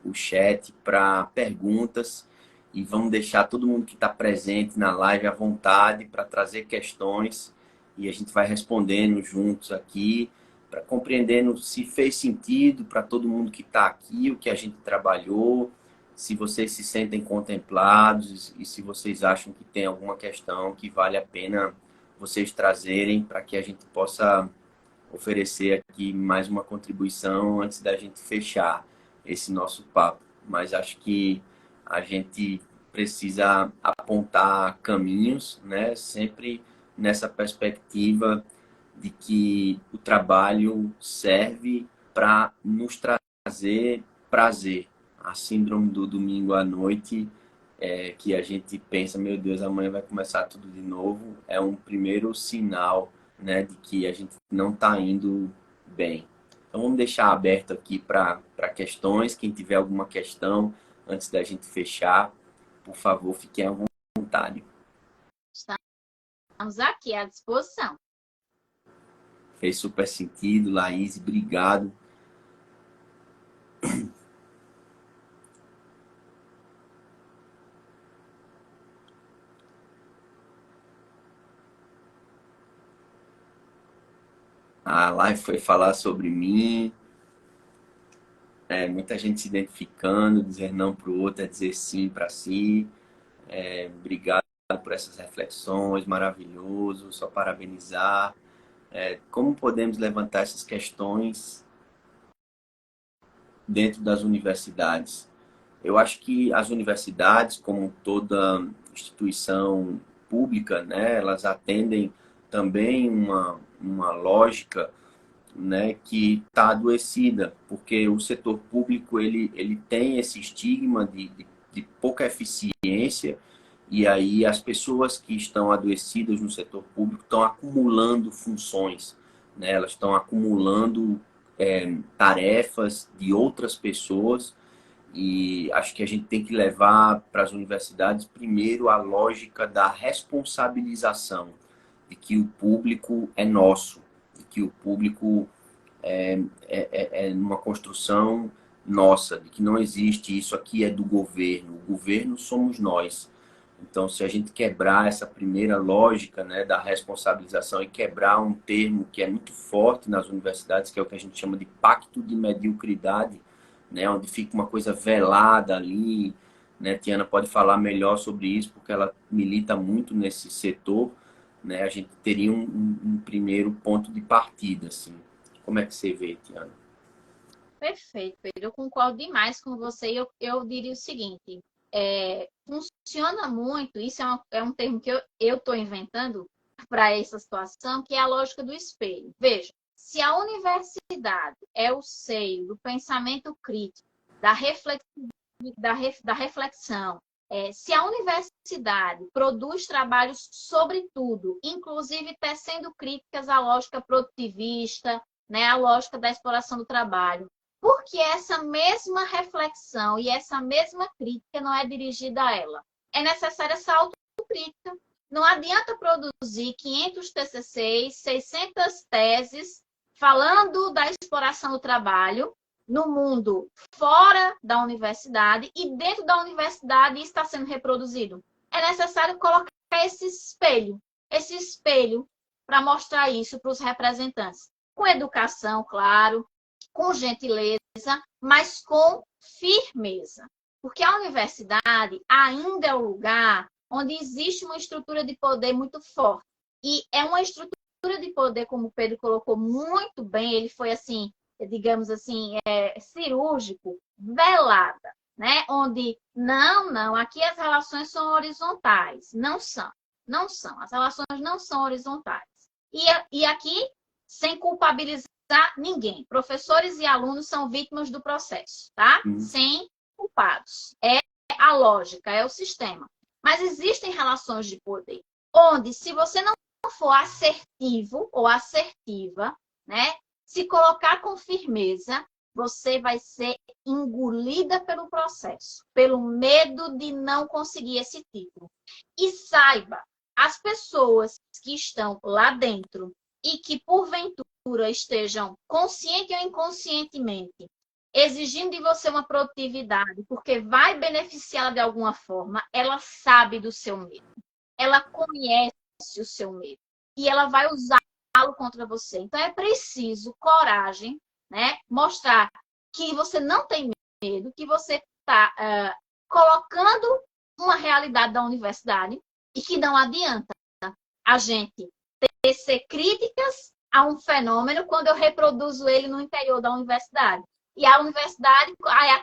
o chat para perguntas e vamos deixar todo mundo que está presente na live à vontade para trazer questões e a gente vai respondendo juntos aqui, para compreendendo se fez sentido para todo mundo que está aqui, o que a gente trabalhou, se vocês se sentem contemplados e se vocês acham que tem alguma questão que vale a pena vocês trazerem para que a gente possa oferecer aqui mais uma contribuição antes da gente fechar esse nosso papo. Mas acho que a gente precisa apontar caminhos, né? Sempre nessa perspectiva de que o trabalho serve para nos trazer prazer. A síndrome do domingo à noite, que a gente pensa, meu Deus, amanhã vai começar tudo de novo, é um primeiro sinal, né, de que a gente não está indo bem. Então vamos deixar aberto aqui para questões. Quem tiver alguma questão antes da gente fechar, por favor, fiquem à vontade. Estamos aqui à disposição. Fez super sentido, Laís, obrigado. A live foi falar sobre mim, muita gente se identificando, dizer não para o outro é dizer sim para si. Obrigado por essas reflexões, maravilhoso, só parabenizar. Como podemos levantar essas questões dentro das universidades? Eu acho que as universidades, como toda instituição pública, né, elas atendem também uma lógica, né, que está adoecida, porque o setor público ele tem esse estigma de pouca eficiência, e aí as pessoas que estão adoecidas no setor público estão acumulando funções, né, elas estão acumulando tarefas de outras pessoas, e acho que a gente tem que levar para as universidades primeiro a lógica da responsabilização, de que o público é nosso, de que o público é uma construção nossa, de que não existe isso aqui é do governo, o governo somos nós. Então, se a gente quebrar essa primeira lógica, né, da responsabilização e quebrar um termo que é muito forte nas universidades, que é o que a gente chama de pacto de mediocridade, né, onde fica uma coisa velada ali, né, Tiana pode falar melhor sobre isso, porque ela milita muito nesse setor, né, a gente teria um primeiro ponto de partida, assim. Como é que você vê, Tiana? Perfeito, Pedro. Eu concordo demais com você. Eu diria o seguinte: funciona muito, isso é um termo que eu estou inventando para essa situação, que é a lógica do espelho. Veja, se a universidade é o seio do pensamento crítico, da reflexão, se a universidade produz trabalhos sobre tudo, inclusive tecendo críticas à lógica produtivista, né, à lógica da exploração do trabalho, por que essa mesma reflexão e essa mesma crítica não é dirigida a ela? É necessária essa autocrítica. Não adianta produzir 500 TCCs, 600 teses falando da exploração do trabalho no mundo fora da universidade e dentro da universidade isso está sendo reproduzido. É necessário colocar esse espelho para mostrar isso para os representantes. Com educação, claro, com gentileza, mas com firmeza. Porque a universidade ainda é o lugar onde existe uma estrutura de poder muito forte. E é uma estrutura de poder, como o Pedro colocou muito bem, ele foi assim, digamos assim, cirúrgico, velada, né? Onde, não, aqui as relações são horizontais. Não são. As relações não são horizontais. E aqui, sem culpabilizar ninguém. Professores e alunos são vítimas do processo, tá? Sem culpados. É a lógica, é o sistema. Mas existem relações de poder, onde se você não for assertivo ou assertiva, né? Se colocar com firmeza, você vai ser engolida pelo processo, pelo medo de não conseguir esse título. E saiba, as pessoas que estão lá dentro e que, porventura, estejam consciente ou inconscientemente exigindo de você uma produtividade, porque vai beneficiá-la de alguma forma, ela sabe do seu medo. Ela conhece o seu medo. E ela vai usá-lo contra você. Então, é preciso coragem, né? Mostrar que você não tem medo, que você está colocando uma realidade da universidade e que não adianta a gente tecer críticas a um fenômeno quando eu reproduzo ele no interior da universidade. E a universidade aí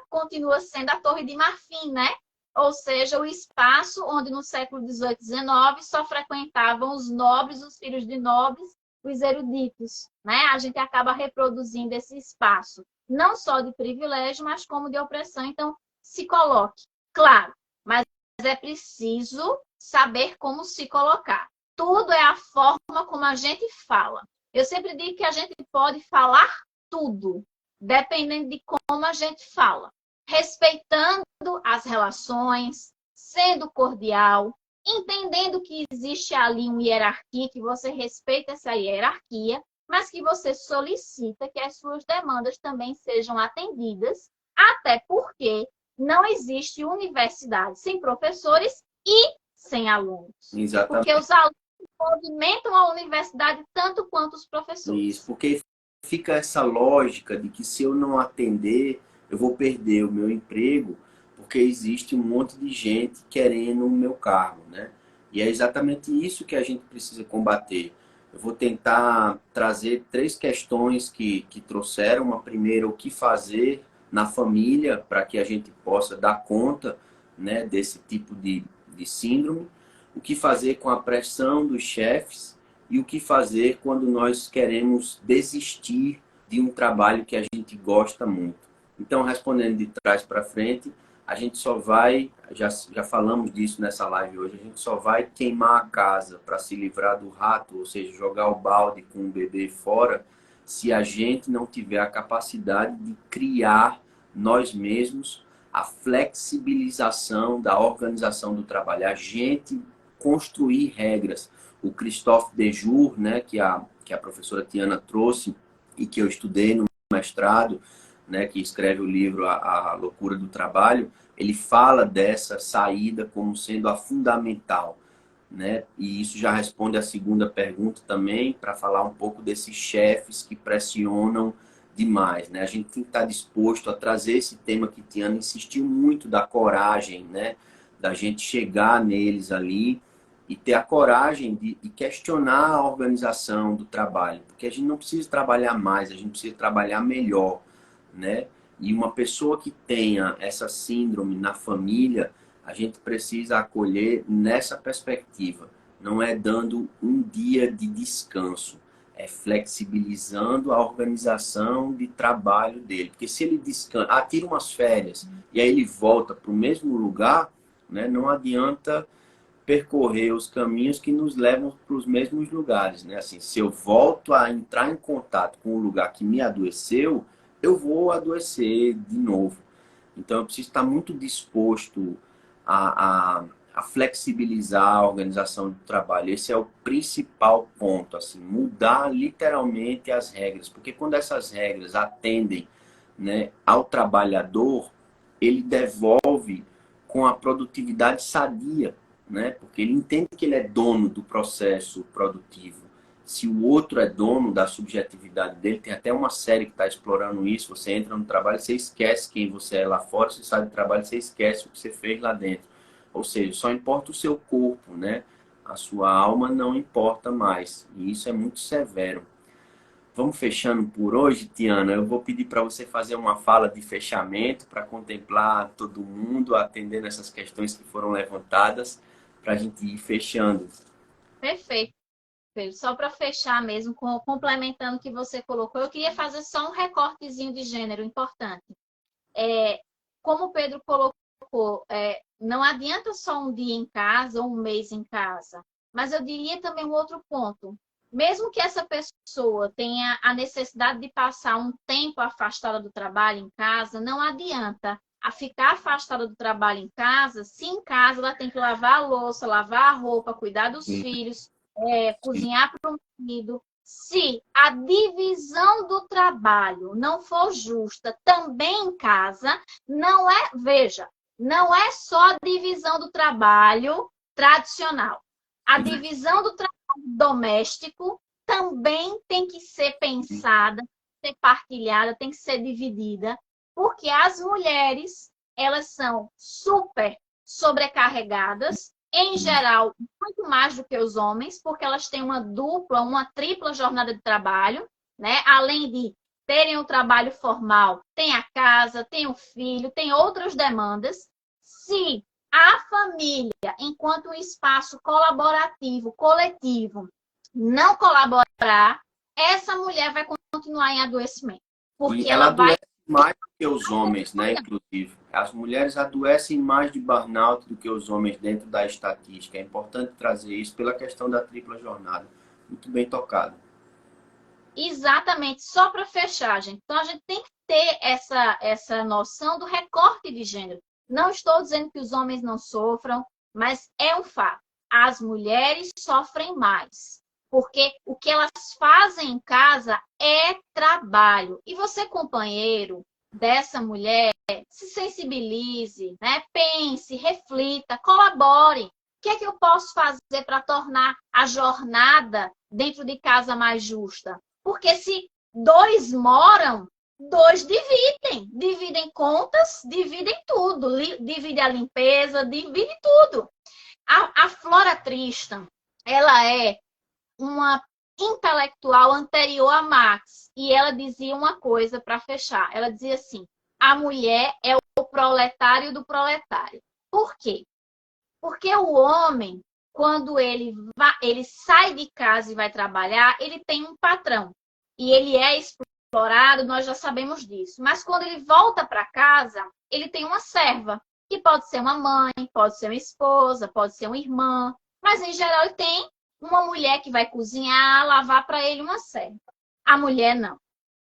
continua sendo a Torre de Marfim, né? Ou seja, o espaço onde no século XVIII e XIX só frequentavam os nobres, os filhos de nobres, os eruditos, né? A gente acaba reproduzindo esse espaço, não só de privilégio, mas como de opressão. Então, se coloque, claro, mas é preciso saber como se colocar. Tudo é a forma como a gente fala. Eu sempre digo que a gente pode falar tudo, dependendo de como a gente fala. Respeitando as relações, sendo cordial, entendendo que existe ali uma hierarquia, que você respeita essa hierarquia, mas que você solicita que as suas demandas também sejam atendidas, até porque não existe universidade sem professores e sem alunos. Exatamente. Porque os alunos movimentam a universidade tanto quanto os professores. Isso, porque fica essa lógica de que se eu não atender, eu vou perder o meu emprego, porque existe um monte de gente querendo o meu cargo, né? E é exatamente isso que a gente precisa combater. Eu vou tentar trazer 3 questões que trouxeram. Uma primeira, o que fazer na família para que a gente possa dar conta, né, desse tipo de síndrome. O que fazer com a pressão dos chefes e o que fazer quando nós queremos desistir de um trabalho que a gente gosta muito. Então, respondendo de trás para frente, a gente só vai, já falamos disso nessa live hoje, a gente só vai queimar a casa para se livrar do rato, ou seja, jogar o balde com o bebê fora, se a gente não tiver a capacidade de criar nós mesmos a flexibilização da organização do trabalho, a gente construir regras. O Christophe Dejour, né, que a professora Tiana trouxe e que eu estudei no mestrado, né, que escreve o livro A Loucura do Trabalho, ele fala dessa saída como sendo a fundamental, né? E isso já responde a segunda pergunta também, para falar um pouco desses chefes que pressionam demais, né? A gente tem que estar disposto a trazer esse tema que Tiana insistiu muito, da coragem, né? Da gente chegar neles ali e ter a coragem de questionar a organização do trabalho. Porque a gente não precisa trabalhar mais, a gente precisa trabalhar melhor, né? E uma pessoa que tenha essa síndrome na família, a gente precisa acolher nessa perspectiva. Não é dando um dia de descanso, é flexibilizando a organização de trabalho dele. Porque se ele descansa, tira umas férias, e aí ele volta para o mesmo lugar, né? Não adianta percorrer os caminhos que nos levam para os mesmos lugares, né? Assim, se eu volto a entrar em contato com o lugar que me adoeceu, eu vou adoecer de novo. Então, eu preciso estar muito disposto a, a, a flexibilizar a organização do trabalho. Esse é o principal ponto, assim, mudar literalmente as regras, porque quando essas regras atendem, né, ao trabalhador, ele devolve com a produtividade sadia, né? Porque ele entende que ele é dono do processo produtivo. Se o outro é dono da subjetividade dele, tem até uma série que está explorando isso. Você entra no trabalho, você esquece quem você é lá fora, você sai do trabalho, você esquece o que você fez lá dentro. Ou seja, só importa o seu corpo, né? A sua alma não importa mais. E isso é muito severo. Vamos fechando por hoje, Tiana. Eu vou pedir para você fazer uma fala de fechamento para contemplar todo mundo, atendendo essas questões que foram levantadas, para a gente ir fechando. Perfeito, Pedro. Só para fechar mesmo, complementando o que você colocou, eu queria fazer só um recortezinho de gênero importante. Como o Pedro colocou, não adianta só um dia em casa ou um mês em casa, mas eu diria também um outro ponto. Mesmo que essa pessoa tenha a necessidade de passar um tempo afastada do trabalho em casa, não adianta a ficar afastada do trabalho em casa, se em casa ela tem que lavar a louça, lavar a roupa, cuidar dos Sim, filhos, cozinhar para o marido. Se a divisão do trabalho não for justa também em casa, não é, veja, não é só a divisão do trabalho tradicional. A divisão do trabalho doméstico também tem que ser pensada, ser partilhada, tem que ser dividida, porque as mulheres, elas são super sobrecarregadas, em geral, muito mais do que os homens, porque elas têm uma dupla, uma tripla jornada de trabalho, né? Além de terem o trabalho formal, tem a casa, tem o filho, tem outras demandas. Se a família, enquanto um espaço colaborativo, coletivo, não colaborar, essa mulher vai continuar em adoecimento. e Porque ela ela vai. adoece mais do que os homens, né? Inclusive, as mulheres adoecem mais de burnout do que os homens dentro da estatística. É importante trazer isso pela questão da tripla jornada. Muito bem tocado. Exatamente, só para fechar, gente. Então, a gente tem que ter essa noção do recorte de gênero. Não estou dizendo que os homens não sofram, mas é um fato. As mulheres sofrem mais, porque o que elas fazem em casa é trabalho. E você, companheiro dessa mulher, se sensibilize, né? Pense, reflita, colabore. O que é que eu posso fazer para tornar a jornada dentro de casa mais justa? Porque se dois moram, dois dividem. Dividem contas, dividem tudo. Divide a limpeza, divide tudo. A Flora Tristan, ela é uma intelectual anterior a Marx. E ela dizia uma coisa para fechar. Ela dizia assim, a mulher é o proletário do proletário. Por quê? Porque o homem, quando ele sai de casa e vai trabalhar, ele tem um patrão. E ele é explorado, nós já sabemos disso. Mas quando ele volta para casa, ele tem uma serva, que pode ser uma mãe, pode ser uma esposa, pode ser uma irmã. Mas, em geral, ele tem uma mulher que vai cozinhar, lavar para ele uma serva. A mulher não.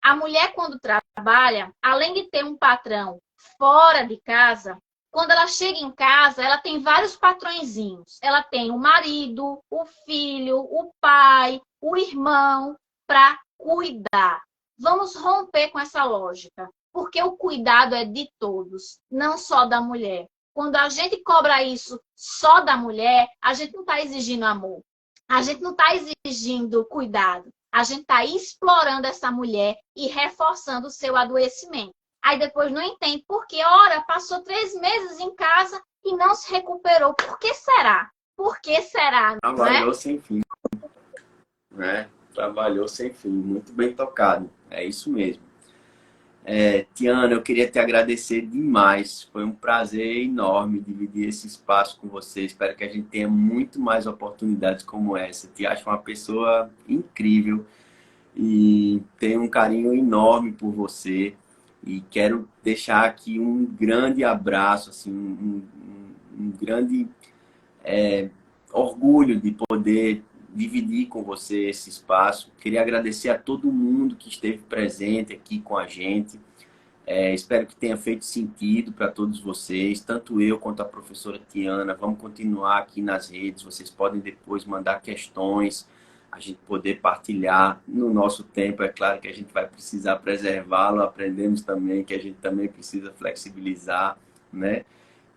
A mulher, quando trabalha, além de ter um patrão fora de casa, quando ela chega em casa, ela tem vários patrõezinhos. Ela tem o marido, o filho, o pai, o irmão para cuidar. Vamos romper com essa lógica, porque o cuidado é de todos, não só da mulher. Quando a gente cobra isso só da mulher, a gente não está exigindo amor. A gente não está exigindo cuidado. A gente está explorando essa mulher e reforçando o seu adoecimento. Aí depois não entende por que, ora, passou 3 meses em casa e não se recuperou. Por que será? Por que será, né? Trabalhou sem fim, né? Trabalhou sem fim. Muito bem tocado. É isso mesmo. Tiana, eu queria te agradecer demais. Foi um prazer enorme dividir esse espaço com você. Espero que a gente tenha muito mais oportunidades como essa. Te acho uma pessoa incrível e tenho um carinho enorme por você. E quero deixar aqui um grande abraço, assim, um um grande orgulho de poder dividir com você esse espaço. Queria agradecer a todo mundo que esteve presente aqui com a gente. Espero que tenha feito sentido para todos vocês, tanto eu quanto a professora Tiana. Vamos continuar aqui nas redes. Vocês podem depois mandar questões, a gente poder partilhar no nosso tempo. É claro que a gente vai precisar preservá-lo. Aprendemos também que a gente também precisa flexibilizar, né?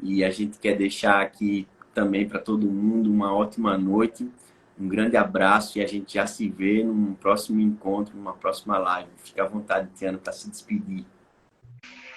E a gente quer deixar aqui também para todo mundo uma ótima noite. Um grande abraço e a gente já se vê num próximo encontro, numa próxima live. Fique à vontade, Tiana, para se despedir.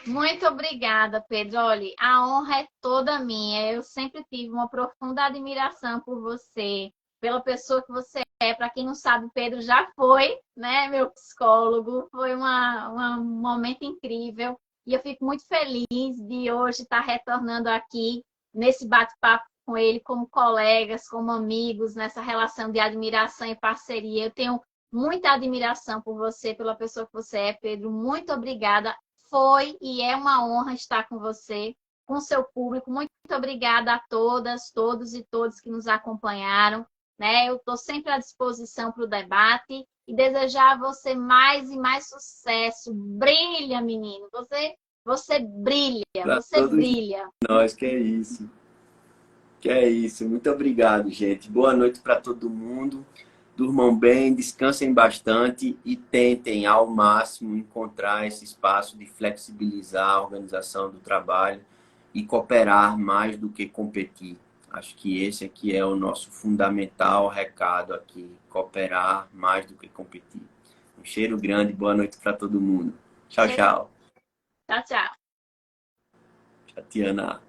Muito obrigada, Pedro. Olha, a honra é toda minha. Eu sempre tive uma profunda admiração por você, pela pessoa que você é. Para quem não sabe, Pedro já foi, né, meu psicólogo. Foi um momento incrível. E eu fico muito feliz de hoje estar retornando aqui nesse bate-papo com ele, como colegas, como amigos, nessa relação de admiração e parceria. Eu tenho muita admiração por você, pela pessoa que você é, Pedro. Muito obrigada. Foi e é uma honra estar com você, com seu público. Muito obrigada a todas, todos e todos que nos acompanharam. Né? Eu estou sempre à disposição para o debate e desejar a você mais e mais sucesso. Brilha, menino. Você brilha, Para você todos brilha. nós, que é isso. Que é isso. Muito obrigado, gente. Boa noite para todo mundo. Durmam bem, descansem bastante e tentem ao máximo encontrar esse espaço de flexibilizar a organização do trabalho e cooperar mais do que competir. Acho que esse aqui é o nosso fundamental recado aqui, cooperar mais do que competir. Um cheiro grande, boa noite para todo mundo. Tchau, tchau. Tchau, tchau. Tatiana.